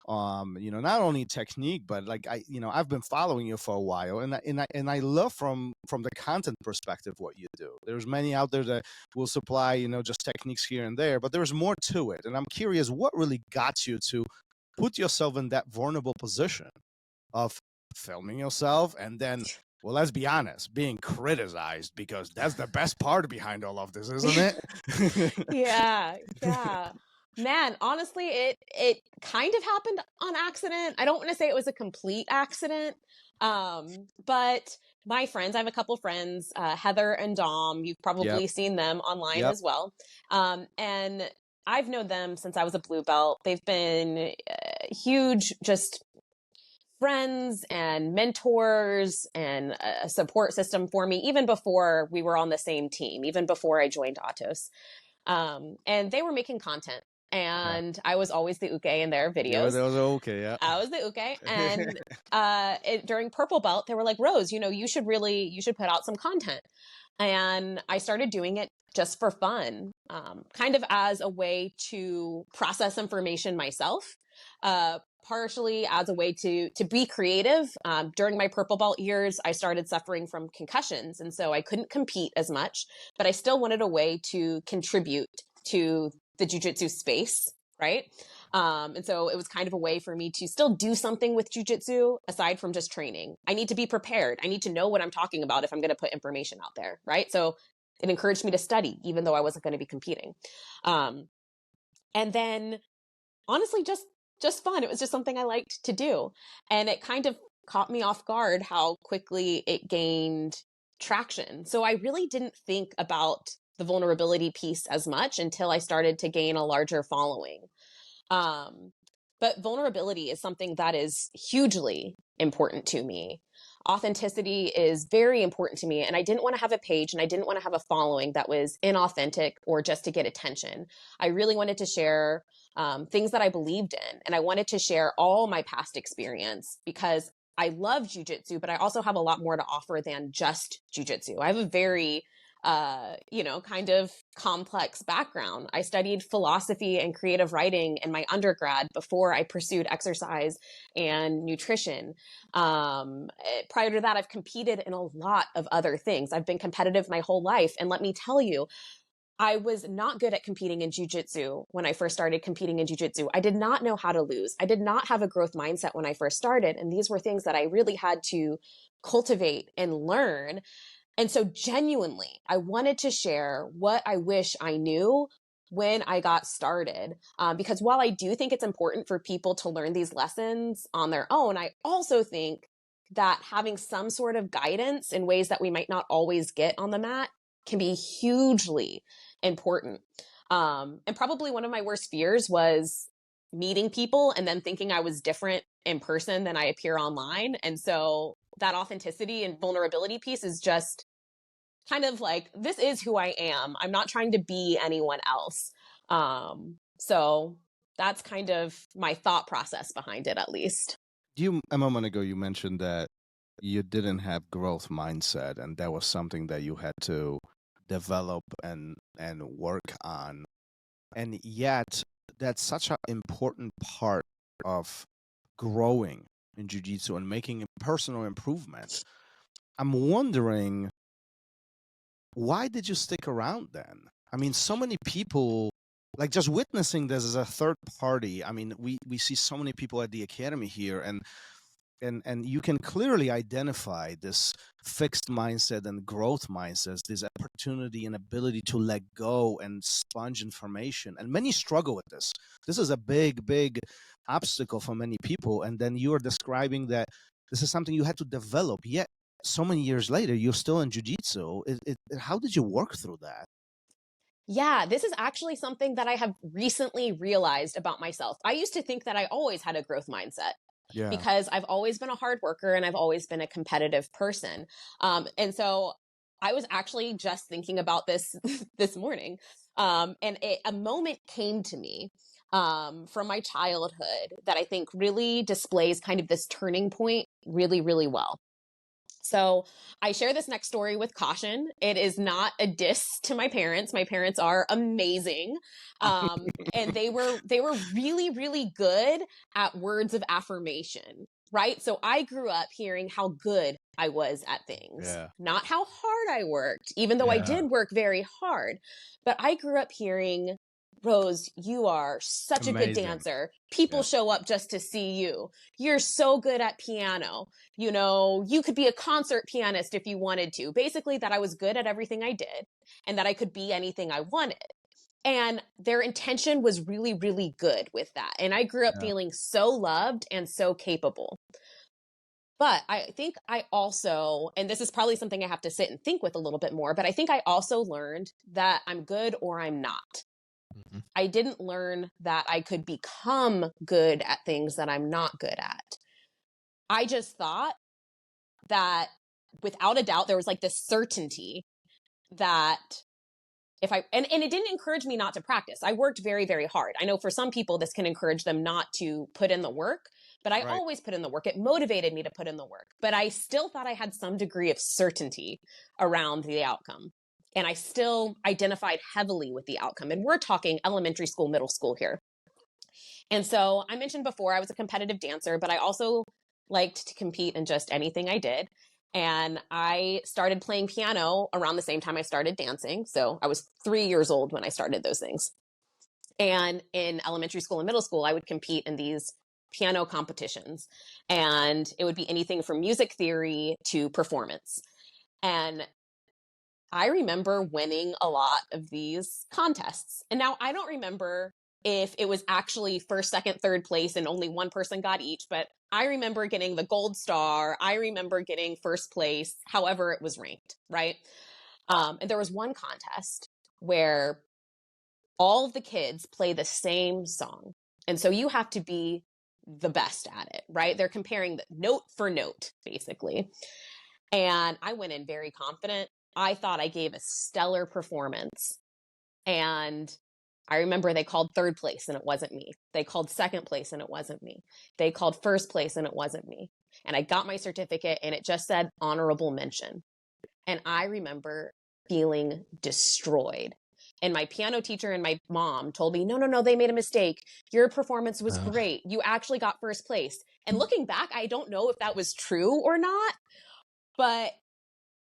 not only technique, but like I've been following you for a while, and I love from the content perspective what you do. There's many out there that will supply just techniques here and there, but there's more to it. And I'm curious, what really got you to put yourself in that vulnerable position of filming yourself and then, well, let's be honest, being criticized, because that's the best part behind all of this, isn't it? Yeah. Man, honestly, it kind of happened on accident. I don't want to say it was a complete accident. But my friends, I have a couple friends, Heather and Dom, you've probably seen them online as well. And I've known them since I was a blue belt. They've been huge, just friends and mentors and a support system for me, even before we were on the same team, even before I joined Atos. And they were making content. And I was always the uke in their videos. That was okay, yeah. I was the uke. And during Purple Belt, they were like, Rose, you should put out some content. And I started doing it just for fun, kind of as a way to process information myself, partially as a way to be creative. During my Purple Belt years, I started suffering from concussions. And so I couldn't compete as much, but I still wanted a way to contribute to the jiu-jitsu space, right? And so it was kind of a way for me to still do something with jiu-jitsu aside from just training. I need to be prepared. I need to know what I'm talking about if I'm going to put information out there, right? So it encouraged me to study, even though I wasn't going to be competing. And then honestly, just fun. It was just something I liked to do. And it kind of caught me off guard how quickly it gained traction. So I really didn't think about the vulnerability piece as much until I started to gain a larger following. But vulnerability is something that is hugely important to me. Authenticity is very important to me. And I didn't want to have a page and I didn't want to have a following that was inauthentic or just to get attention. I really wanted to share things that I believed in. And I wanted to share all my past experience because I love jiu-jitsu, but I also have a lot more to offer than just jiu-jitsu. I have a very kind of complex background. I studied philosophy and creative writing in my undergrad before I pursued exercise and nutrition. Prior to that, I've competed in a lot of other things. I've been competitive my whole life. And let me tell you, I was not good at competing in jiu-jitsu when I first started competing in jiu-jitsu. I did not know how to lose. I did not have a growth mindset when I first started. And these were things that I really had to cultivate and learn. And so genuinely, I wanted to share what I wish I knew when I got started. Because while I do think it's important for people to learn these lessons on their own, I also think that having some sort of guidance in ways that we might not always get on the mat can be hugely important. And probably one of my worst fears was meeting people and then thinking I was different in person than I appear online. And so that authenticity and vulnerability piece is just kind of like, this is who I am. I'm not trying to be anyone else. So that's kind of my thought process behind it, at least. A moment ago, you mentioned that you didn't have growth mindset, and that was something that you had to develop and work on. And yet, that's such an important part of growing in jiu-jitsu and making personal improvement. I'm wondering, why did you stick around then? I mean, so many people, like, just witnessing this as a third party. I mean, we see so many people at the academy here, and you can clearly identify this fixed mindset and growth mindsets, this opportunity and ability to let go and sponge information. And many struggle with this. This is a big obstacle for many people. And then you are describing that this is something you had to develop, yet so many years later, you're still in jiu-jitsu. How did you work through that? Yeah, this is actually something that I have recently realized about myself. I used to think that I always had a growth mindset. Yeah. Because I've always been a hard worker and I've always been a competitive person. And so I was actually just thinking about this this morning. And a moment came to me from my childhood that I think really displays kind of this turning point really, really well. So I share this next story with caution. It is not a diss to my parents. My parents are amazing. And they were really, really good at words of affirmation, right? So I grew up hearing how good I was at things, Yeah. not how hard I worked, even though I did work very hard. But I grew up hearing, Rose, you are such a good Amazing. dancer. People show up just to see you. You're so good at piano. You know, you could be a concert pianist if you wanted to. Basically, that I was good at everything I did and that I could be anything I wanted. And their intention was really, really good with that. And I grew up feeling so loved and so capable. But I think I also, and this is probably something I have to sit and think with a little bit more, but I think I also learned that I'm good or I'm not. Mm-hmm. I didn't learn that I could become good at things that I'm not good at. I just thought that without a doubt, there was like this certainty that if and it didn't encourage me not to practice. I worked very, very hard. I know for some people, this can encourage them not to put in the work, but I always put in the work. It motivated me to put in the work, but I still thought I had some degree of certainty around the outcome. And I still identified heavily with the outcome. And we're talking elementary school, middle school here. And so I mentioned before, I was a competitive dancer, but I also liked to compete in just anything I did. And I started playing piano around the same time I started dancing. So I was 3 years old when I started those things. And in elementary school and middle school, I would compete in these piano competitions. And it would be anything from music theory to performance. And I remember winning a lot of these contests. And now I don't remember if it was actually first, second, third place and only one person got each, but I remember getting the gold star. I remember getting first place, however it was ranked, right? And there was one contest where all of the kids play the same song. And so you have to be the best at it, right? They're comparing the note for note, basically. And I went in very confident. I thought I gave a stellar performance. And I remember they called third place and it wasn't me. They called second place and it wasn't me. They called first place and it wasn't me. And I got my certificate and it just said honorable mention. And I remember feeling destroyed. And my piano teacher and my mom told me, no, they made a mistake. Your performance was great. You actually got first place. And looking back, I don't know if that was true or not, but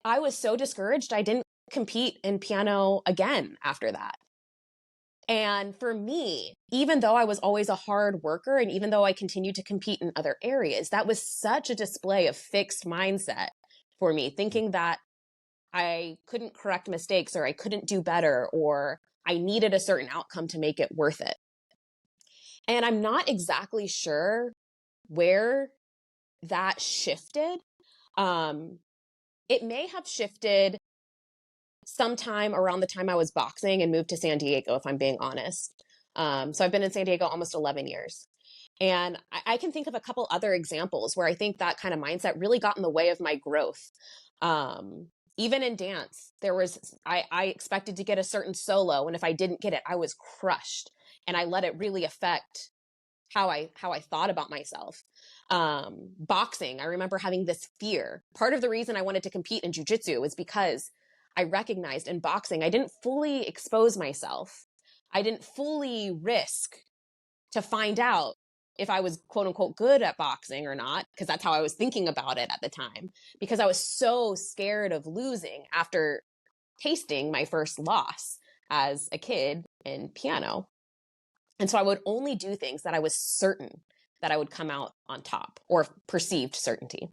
I was so discouraged. I didn't compete in piano again after that. And for me, even though I was always a hard worker and even though I continued to compete in other areas, that was such a display of fixed mindset for me, thinking that I couldn't correct mistakes or I couldn't do better or I needed a certain outcome to make it worth it. And I'm not exactly sure where that shifted. It may have shifted sometime around the time I was boxing and moved to San Diego, if I'm being honest. So I've been in San Diego almost 11 years. And I can think of a couple other examples where I think that kind of mindset really got in the way of my growth. Even in dance, I expected to get a certain solo, and if I didn't get it, I was crushed. And I let it really affect how I thought about myself. Boxing, I remember having this fear. Part of the reason I wanted to compete in jiu-jitsu was because I recognized in boxing, I didn't fully expose myself. I didn't fully risk to find out if I was quote unquote good at boxing or not, because that's how I was thinking about it at the time, because I was so scared of losing after tasting my first loss as a kid in piano. And so I would only do things that I was certain that I would come out on top, or perceived certainty.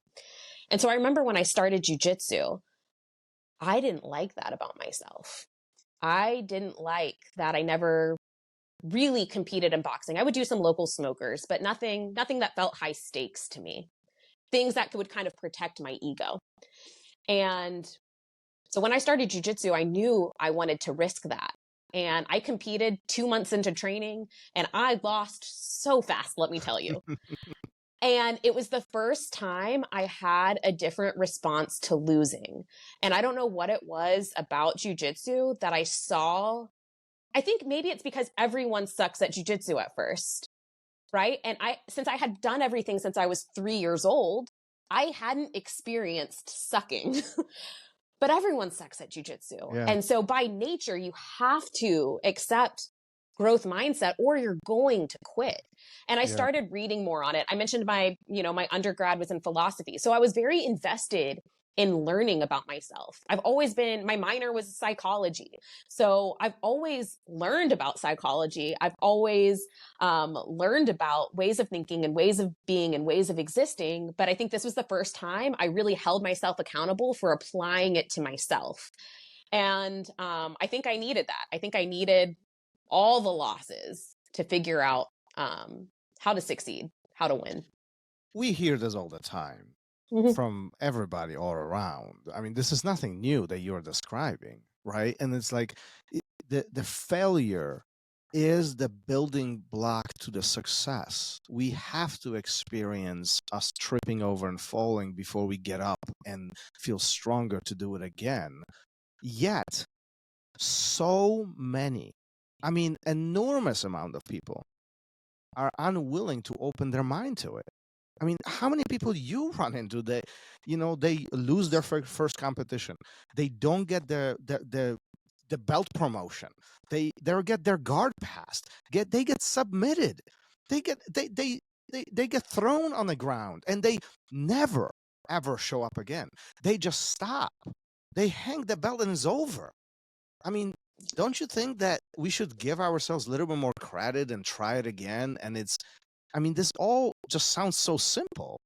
And so I remember when I started jiu-jitsu, I didn't like that about myself. I didn't like that I never really competed in boxing. I would do some local smokers, but nothing that felt high stakes to me. Things that would kind of protect my ego. And so when I started jiu-jitsu, I knew I wanted to risk that. And I competed 2 months into training, and I lost so fast, let me tell you. And it was the first time I had a different response to losing. And I don't know what it was about jiu-jitsu that I saw. I think maybe it's because everyone sucks at jiu-jitsu at first, right? And since I had done everything since I was 3 years old, I hadn't experienced sucking. But everyone sucks at jiu-jitsu. Yeah. And so by nature, you have to accept growth mindset or you're going to quit. And I started reading more on it. I mentioned my undergrad was in philosophy. So I was very invested in learning about myself. My minor was psychology. So I've always learned about psychology. I've always learned about ways of thinking and ways of being and ways of existing. But I think this was the first time I really held myself accountable for applying it to myself. And I think I needed that. I think I needed all the losses to figure out how to succeed, how to win. We hear this all the time from everybody all around. I mean, this is nothing new that you're describing, right? And it's like the failure is the building block to the success. We have to experience us tripping over and falling before we get up and feel stronger to do it again. Yet, so many, I mean, enormous amount of people are unwilling to open their mind to it. I mean, how many people you run into that, they lose their first competition. They don't get the belt promotion. They get their guard passed. They get submitted. They get thrown on the ground, and they never ever show up again. They just stop. They hang the belt and it's over. I mean, don't you think that we should give ourselves a little bit more credit and try it again? And this all just sounds so simple,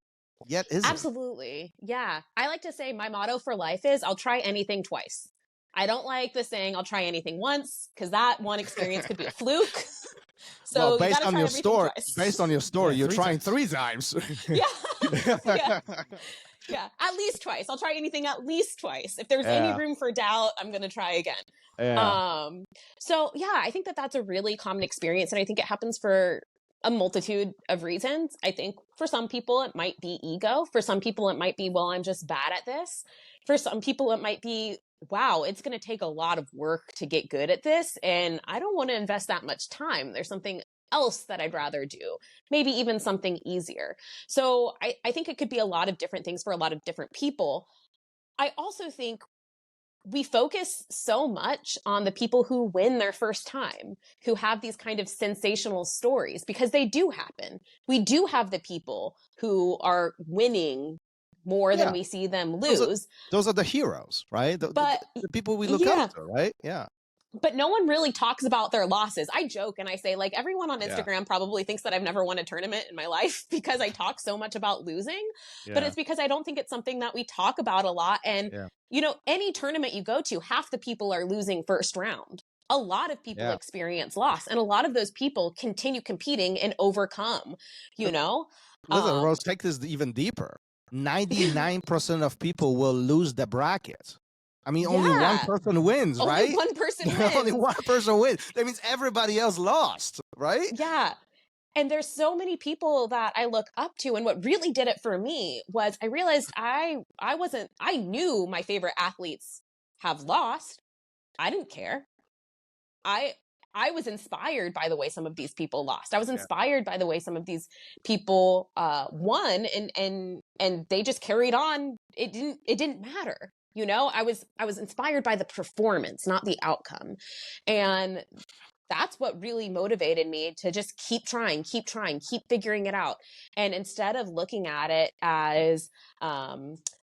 yet isn't. Absolutely. Yeah. I like to say my motto for life is I'll try anything twice. I don't like the saying I'll try anything once, because that one experience could be a fluke. So well, based on your story, you're trying times. 3 times. Yeah. Yeah. At least twice. I'll try anything at least twice. If there's any room for doubt, I'm going to try again. Yeah. So yeah, I think that that's a really common experience. And I think it happens for a multitude of reasons. I think for some people, it might be ego. For some people, it might be, well, I'm just bad at this. For some people, it might be, wow, it's going to take a lot of work to get good at this. And I don't want to invest that much time. There's something else that I'd rather do, maybe even something easier. So I think it could be a lot of different things for a lot of different people. I also think we focus so much on the people who win their first time, who have these kind of sensational stories, because they do happen. We do have the people who are winning more than we see them lose. Those are the heroes, right? The people we look up to, right? Yeah. But no one really talks about their losses. I joke and I say, like, everyone on Instagram probably thinks that I've never won a tournament in my life because I talk so much about losing. Yeah. But it's because I don't think it's something that we talk about a lot. And, any tournament you go to, half the people are losing first round. A lot of people experience loss. And a lot of those people continue competing and overcome, Listen, Rose, take this even deeper. 99% of people will lose the bracket. I mean, only one Yeah. person wins, Only right? one person wins. Only one person wins. That means everybody else lost, right? Yeah. And there's so many people that I look up to. And what really did it for me was I realized I knew my favorite athletes have lost. I didn't care. I was inspired by the way some of these people lost. I was inspired by the way some of these people won, and they just carried on. It didn't matter. You know, I was inspired by the performance, not the outcome. And that's what really motivated me to just keep trying, keep figuring it out. And instead of looking at it as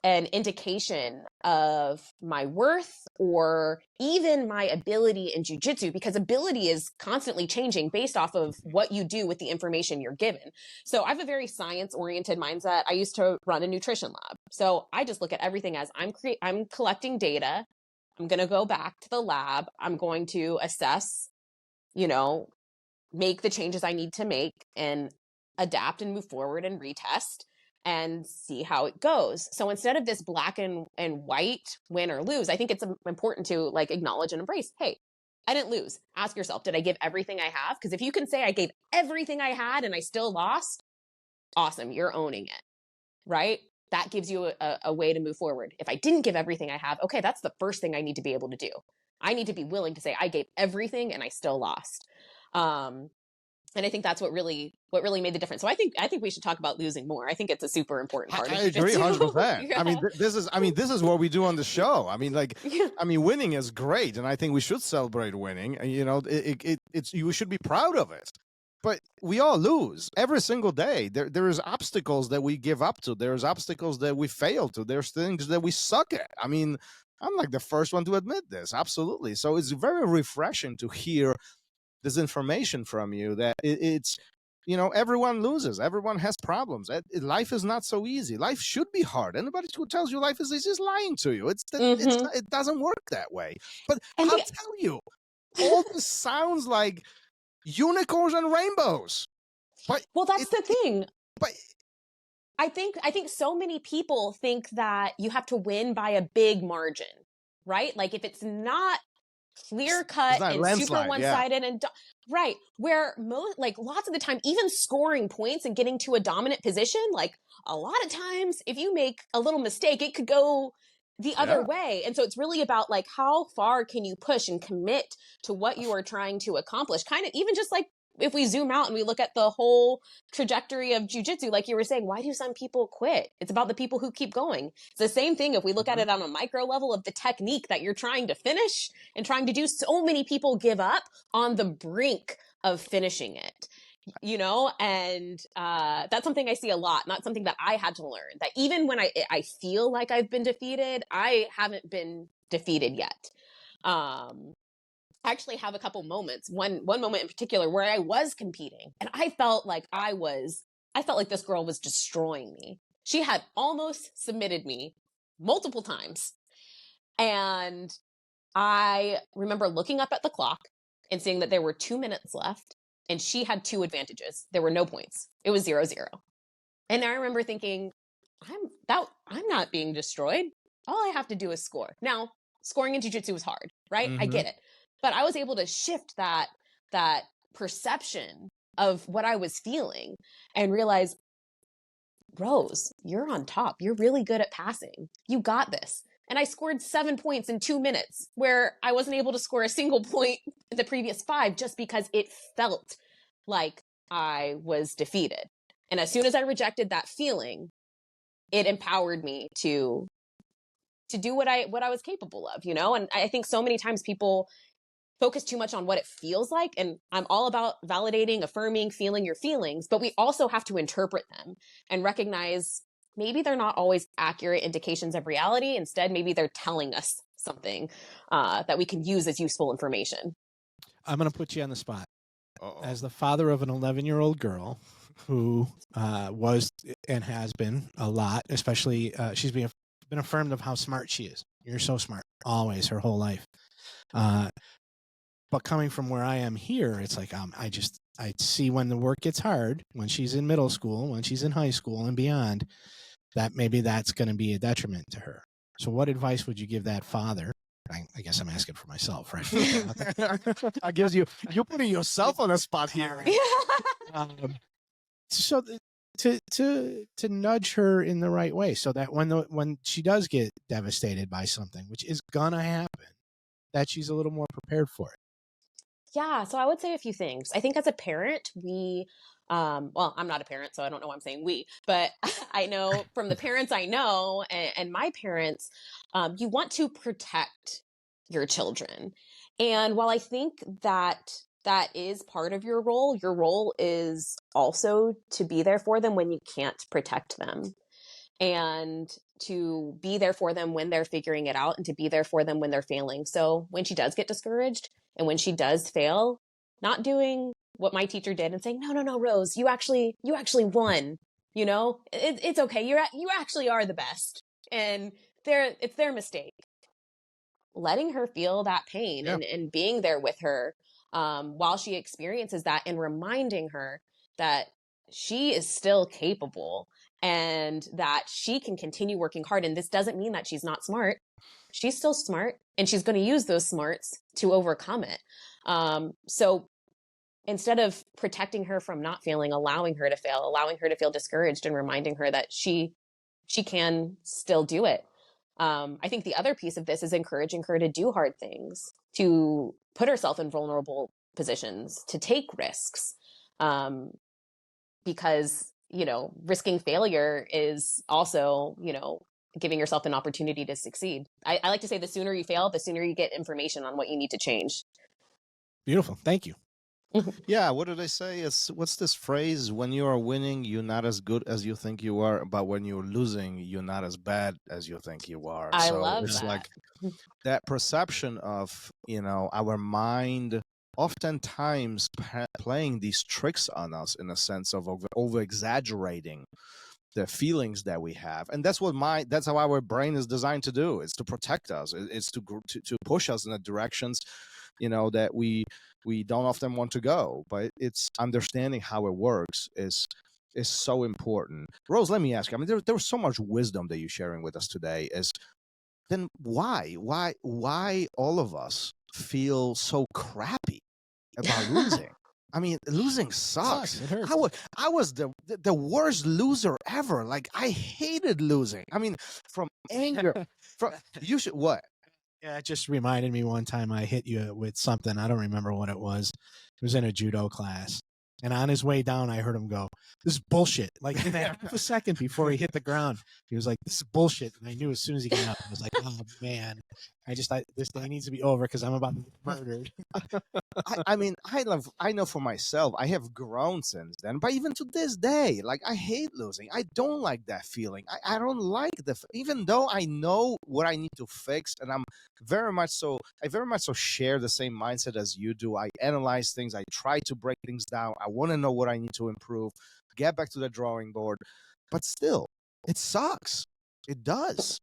an indication of my worth or even my ability in jiu-jitsu, because ability is constantly changing based off of what you do with the information you're given. So I have a very science-oriented mindset. I used to run a nutrition lab. So I just look at everything as I'm collecting data. I'm going to go back to the lab. I'm going to assess, you know, make the changes I need to make and adapt and move forward and retest and see how it goes. So instead of this black and white win or lose, I think it's important to like acknowledge and embrace, hey, I didn't lose. Ask yourself, did I give everything I have? Because if you can say I gave everything I had and I still lost, awesome, you're owning it, right? That gives you a way to move forward. If I didn't give everything I have, okay, that's the first thing I need to be able to do. I need to be willing to say I gave everything and I still lost. And I think that's what really made the difference. So I think we should talk about losing more. I think it's a super important part. I agree 100%. Yeah. This is what we do on the show. I mean, like, Yeah. I mean, winning is great, and I think we should celebrate winning. And, you know, it's you should be proud of it. But we all lose every single day. There is obstacles that we give up to. There's obstacles that we fail to. There's things that we suck at. I mean, I'm like the first one to admit this. Absolutely. So it's very refreshing to hear this information from you that it's, you know, everyone loses. Everyone has problems. Life is not so easy. Life should be hard. Anybody who tells you life is easy is lying to you. It doesn't work that way. But I'll tell you, all this sounds like unicorns and rainbows. But well, that's the thing. But I think so many people think that you have to win by a big margin, right? Like if it's not clear cut and super one-sided and right, where lots of the time, even scoring points and getting to a dominant position, like a lot of times if you make a little mistake, it could go the other way. And so it's really about like how far can you push and commit to what you are trying to accomplish, kind of even just like if we zoom out and we look at the whole trajectory of jiu-jitsu, like you were saying, why do some people quit? It's about the people who keep going. It's the same thing if we look at it on a micro level of the technique that you're trying to finish and trying to do. So many people give up on the brink of finishing it, you know, and that's something I see a lot, not something that I had to learn, that even when I feel like I've been defeated, I haven't been defeated yet. I actually have a couple moments, one moment in particular where I was competing and I felt like this girl was destroying me. She had almost submitted me multiple times. And I remember looking up at the clock and seeing that there were 2 minutes left and she had 2 advantages. There were no points. It was 0-0. And I remember thinking, I'm not being destroyed. All I have to do is score. Now, scoring in jiu-jitsu is hard, right? I get it. But I was able to shift that perception of what I was feeling and realize, Rose, you're on top. You're really good at passing. You got this. And I scored 7 points in 2 minutes where I wasn't able to score a single point in the previous 5 just because it felt like I was defeated. And as soon as I rejected that feeling, it empowered me to do what I was capable of, you know? And I think so many times people focus too much on what it feels like. And I'm all about validating, affirming, feeling your feelings, but we also have to interpret them and recognize maybe they're not always accurate indications of reality. Instead, maybe they're telling us something that we can use as useful information. I'm going to put you on the spot. Uh-oh. As the father of an 11-year-old girl who was and has been a lot, especially she's been affirmed of how smart she is. You're so smart, always, her whole life. But coming from where I am here, it's like I see when the work gets hard, when she's in middle school, when she's in high school and beyond, that maybe that's going to be a detriment to her. So what advice would you give that father? I guess I'm asking for myself, right? I gives you're putting yourself on a spot here. um, so to nudge her in the right way, so that when she does get devastated by something, which is gonna happen, that she's a little more prepared for it. Yeah, so I would say a few things. I think as a parent, well, I'm not a parent, so I don't know why I'm saying we, but I know from the parents I know and my parents, you want to protect your children. And while I think that that is part of your role is also to be there for them when you can't protect them, and to be there for them when they're figuring it out, and to be there for them when they're failing. So when she does get discouraged and when she does fail, not doing what my teacher did and saying, no, Rose, you actually won. It's okay. You actually are the best. And it's their mistake. Letting her feel that pain, Yeah. and being there with her while she experiences that, and reminding her that she is still capable and that she can continue working hard. And this doesn't mean that she's not smart. She's still smart, and she's going to use those smarts to overcome it. So instead of protecting her from not failing, allowing her to fail, allowing her to feel discouraged, and reminding her that she can still do it. I think the other piece of this is encouraging her to do hard things, to put herself in vulnerable positions, to take risks. Because, risking failure is also, giving yourself an opportunity to succeed. I like to say the sooner you fail, the sooner you get information on what you need to change. Beautiful. Thank you. Yeah, what do they say? What's this phrase? When you are winning, you're not as good as you think you are, but when you're losing, you're not as bad as you think you are. I So love it's that. like that perception of, our mind oftentimes playing these tricks on us in a sense of over exaggerating the feelings that we have. And that's how our brain is designed to do. It's to protect us. It's to push us in the directions, that we don't often want to go. But it's understanding how it works is so important. Rose, let me ask you, I mean, there was so much wisdom that you're sharing with us today. Then why all of us feel so crappy about losing? I mean, losing sucks. It hurts. I was the worst loser ever. Like, I hated losing. I mean, from anger. What? Yeah, it just reminded me one time I hit you with something. I don't remember what it was. It was in a judo class. And on his way down, I heard him go, "This is bullshit." Like in half a second before he hit the ground, he was like, "This is bullshit." And I knew as soon as he got up, I was like, "Oh man, this day needs to be over because I'm about to get murdered." I mean, I know for myself, I have grown since then, but even to this day, like, I hate losing. I don't like that feeling. I don't like even though I know what I need to fix, and I very much so share the same mindset as you do. I analyze things. I try to break things down. I want to know what I need to improve, get back to the drawing board, but still, it sucks. It does.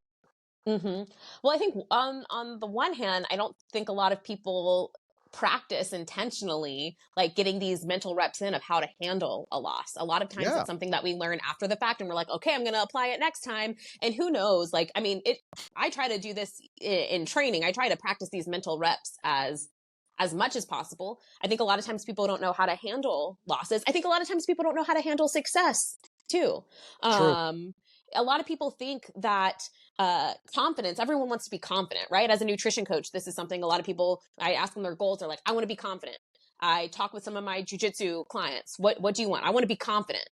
Mm-hmm. Well, I think on the one hand, I don't think a lot of people practice intentionally, like getting these mental reps in of how to handle a loss. A lot of times Yeah. it's something that we learn after the fact, and we're like, okay, I'm going to apply it next time. And who knows? Like, I mean, I try to do this in training. I try to practice these mental reps as much as possible. I think a lot of times people don't know how to handle losses. I think a lot of times people don't know how to handle success too. True. A lot of people think that confidence, everyone wants to be confident, right? As a nutrition coach, this is something a lot of people, I ask them their goals, they're like, I want to be confident. I talk with some of my jiu-jitsu clients. What do you want? I want to be confident.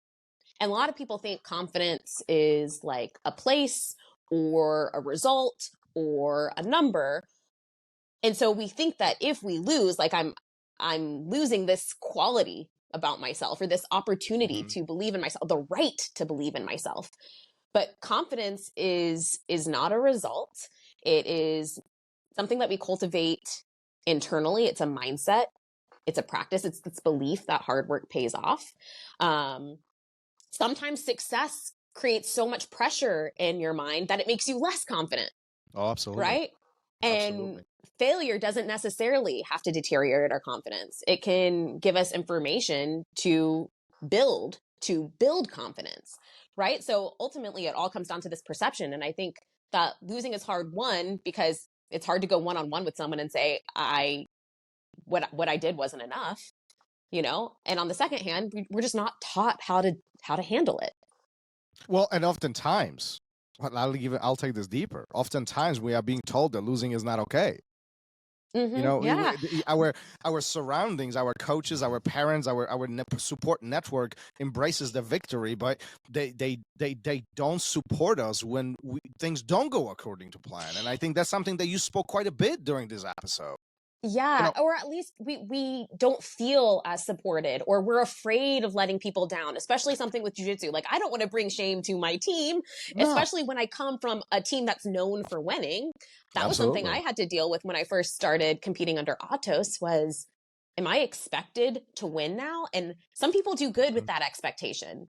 And a lot of people think confidence is like a place or a result or a number. And so we think that if we lose, like I'm losing this quality about myself, or this opportunity to believe in myself, the right to believe in myself. But confidence is not a result. It is something that we cultivate internally. It's a mindset. It's a practice. It's this belief that hard work pays off. Sometimes success creates so much pressure in your mind that it makes you less confident. Oh, absolutely. Right? And failure doesn't necessarily have to deteriorate our confidence. It can give us information to build confidence, right? So ultimately it all comes down to this perception. And I think that losing is hard, one, because it's hard to go one-on-one with someone and say, what I did wasn't enough, you know? And on the second hand, we're just not taught how to handle it. Well, and oftentimes, I'll take this deeper. Oftentimes we are being told that losing is not okay. You know, Yeah. our surroundings, our coaches, our parents, our support network embraces the victory, but they don't support us when things don't go according to plan. And I think that's something that you spoke quite a bit during this episode. Yeah, or at least we don't feel as supported, or we're afraid of letting people down, especially something with jiu-jitsu. Like, I don't want to bring shame to my team, especially when I come from a team that's known for winning. That was something I had to deal with when I first started competing under Atos was, am I expected to win now? And some people do good with that expectation.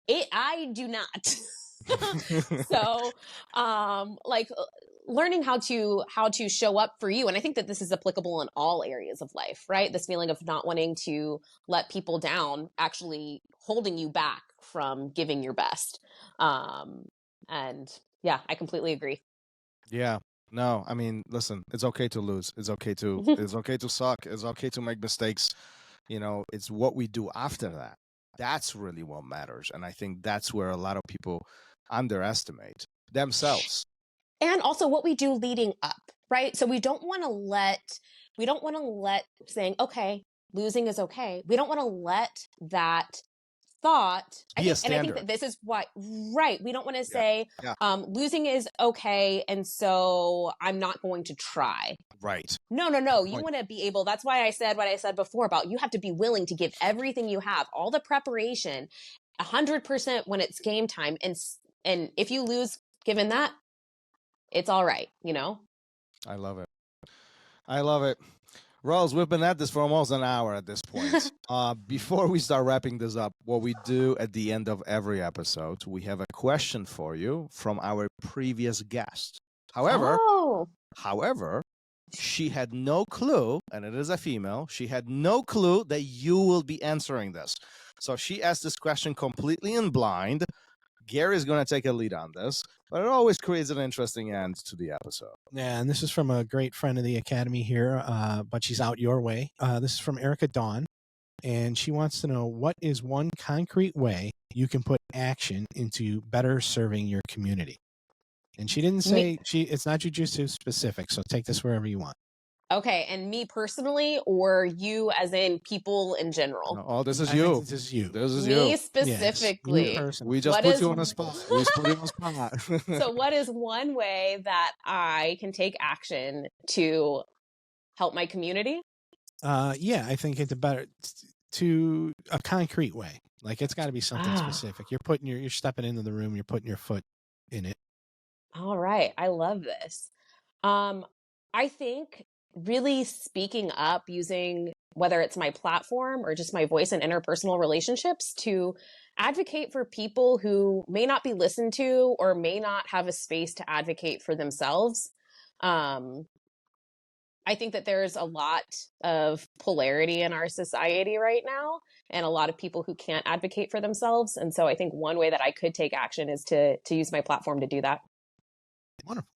I do not. So, like, learning how to show up for you. And I think that this is applicable in all areas of life, right? This feeling of not wanting to let people down, actually holding you back from giving your best. And yeah, I completely agree. Yeah. No, I mean, listen, it's okay to lose. It's okay to suck. It's okay to make mistakes. You know, it's what we do after that. That's really what matters. And I think that's where a lot of people underestimate themselves. And also what we do leading up, right? So we don't want to let saying, okay, losing is okay. We don't want to let that thought, and I think that this is why, right? We don't want to say, losing is okay, and so I'm not going to try. Right. No. You want to be able, that's why I said what I said before about you have to be willing to give everything you have, all the preparation, 100% when it's game time. And if you lose, given that, it's all right, you know? I love it. Rose, we've been at this for almost an hour at this point. Before we start wrapping this up, what we do at the end of every episode, we have a question for you from our previous guest. However, she had no clue, and it is a female, she had no clue that you will be answering this. So she asked this question completely in blind. Gary's going to take a lead on this, but it always creates an interesting end to the episode. Yeah, and this is from a great friend of the Academy here, but she's out your way. This is from Erika Dawn, and she wants to know, what is one concrete way you can put action into better serving your community? And she didn't say, it's not jiu-jitsu specific, so take this wherever you want. Okay, and me personally, or you as in people in general? Oh, this is you. This is you. This is me you. specifically. Yes, we just put you on a spot. We just put you on a spot. So what is one way that I can take action to help my community? Yeah, I think it's to a concrete way. Like, it's got to be something specific. You're stepping into the room, you're putting your foot in it. All right, I love this. I think really speaking up, using whether it's my platform or just my voice and interpersonal relationships to advocate for people who may not be listened to or may not have a space to advocate for themselves. I think that there's a lot of polarity in our society right now, and a lot of people who can't advocate for themselves. And so I think one way that I could take action is to use my platform to do that. Wonderful.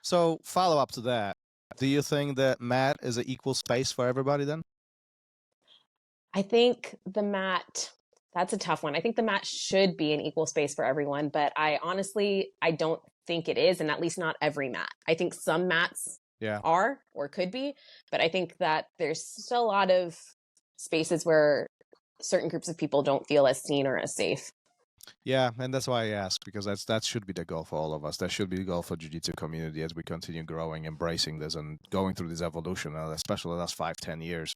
So, follow up to that. Do you think that mat is an equal space for everybody then? I think the mat, that's a tough one. I think the mat should be an equal space for everyone, but I don't think it is, and at least not every mat. I think some mats are or could be, but I think that there's still a lot of spaces where certain groups of people don't feel as seen or as safe. Yeah, and that's why I ask, because that should be the goal for all of us. That should be the goal for jiu-jitsu community as we continue growing, embracing this, and going through this evolution, especially the last 5-10 years.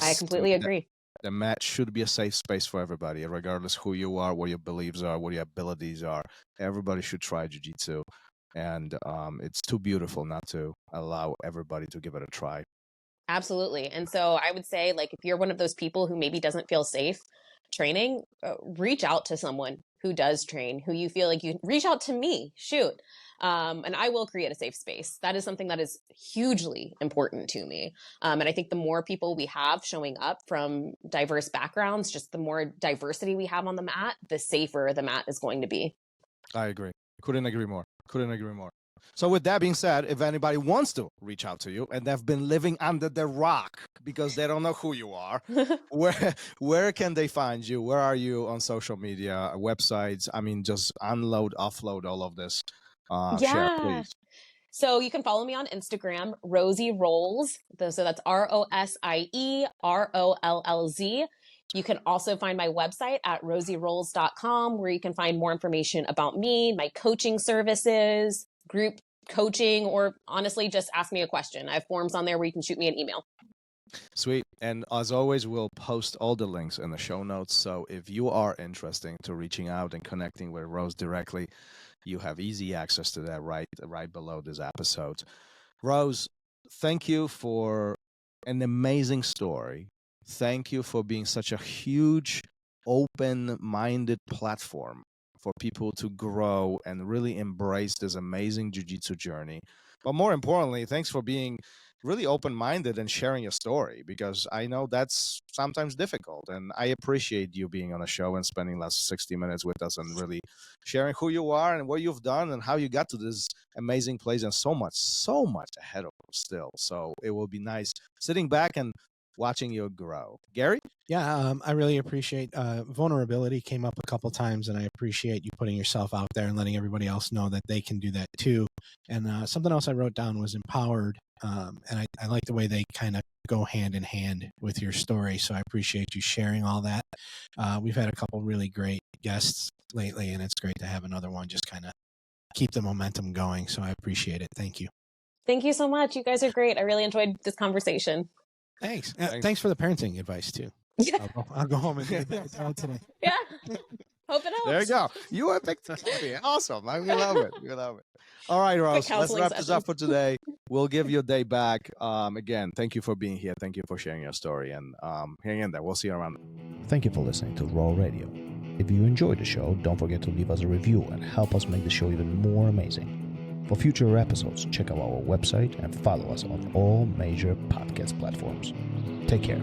I completely agree. The mat should be a safe space for everybody, regardless who you are, what your beliefs are, what your abilities are. Everybody should try jiu-jitsu, and it's too beautiful not to allow everybody to give it a try. Absolutely. And so I would say, like, if you're one of those people who maybe doesn't feel safe training, reach out to someone who does train, who you feel like you reach out to me, shoot. And I will create a safe space. That is something that is hugely important to me. And I think the more people we have showing up from diverse backgrounds, just the more diversity we have on the mat, the safer the mat is going to be. I agree. Couldn't agree more. Couldn't agree more. So with that being said, if anybody wants to reach out to you and they've been living under the rock because they don't know who you are, where can they find you? Where are you on social media, websites? I mean, just unload, offload all of this. Share, please. So you can follow me on Instagram, Rosie Rolls. So that's ROSIE You can also find my website at rosierolls.com, where you can find more information about me, my coaching services, group coaching, or honestly, just ask me a question. I have forms on there where you can shoot me an email. Sweet. And as always, we'll post all the links in the show notes. So if you are interested to reaching out and connecting with Rose directly, you have easy access to that right below this episode. Rose, thank you for an amazing story. Thank you for being such a huge, open-minded platform for people to grow and really embrace this amazing jiu-jitsu journey. But more importantly, thanks for being really open-minded and sharing your story, because I know that's sometimes difficult. And I appreciate you being on a show and spending the last 60 minutes with us and really sharing who you are and what you've done and how you got to this amazing place, and so much ahead of you still. So it will be nice sitting back and watching you grow. Gary? Yeah, I really appreciate vulnerability came up a couple times, and I appreciate you putting yourself out there and letting everybody else know that they can do that too. And something else I wrote down was empowered, and I like the way they kind of go hand in hand with your story. So I appreciate you sharing all that. We've had a couple really great guests lately, and it's great to have another one just kind of keep the momentum going. So I appreciate it. Thank you. Thank you so much. You guys are great. I really enjoyed this conversation. Thanks. Thanks for the parenting advice too. Yeah. I'll go home and do that today. Yeah. Hope it helps. There you go. You are picked. Awesome. We love it. We love it. All right, Rose, let's wrap this up for today. We'll give you a day back. Again, thank you for being here. Thank you for sharing your story. And hang in there. We'll see you around. Thank you for listening to RŌL Radio. If you enjoyed the show, don't forget to leave us a review and help us make the show even more amazing. For future episodes, check out our website and follow us on all major podcast platforms. Take care.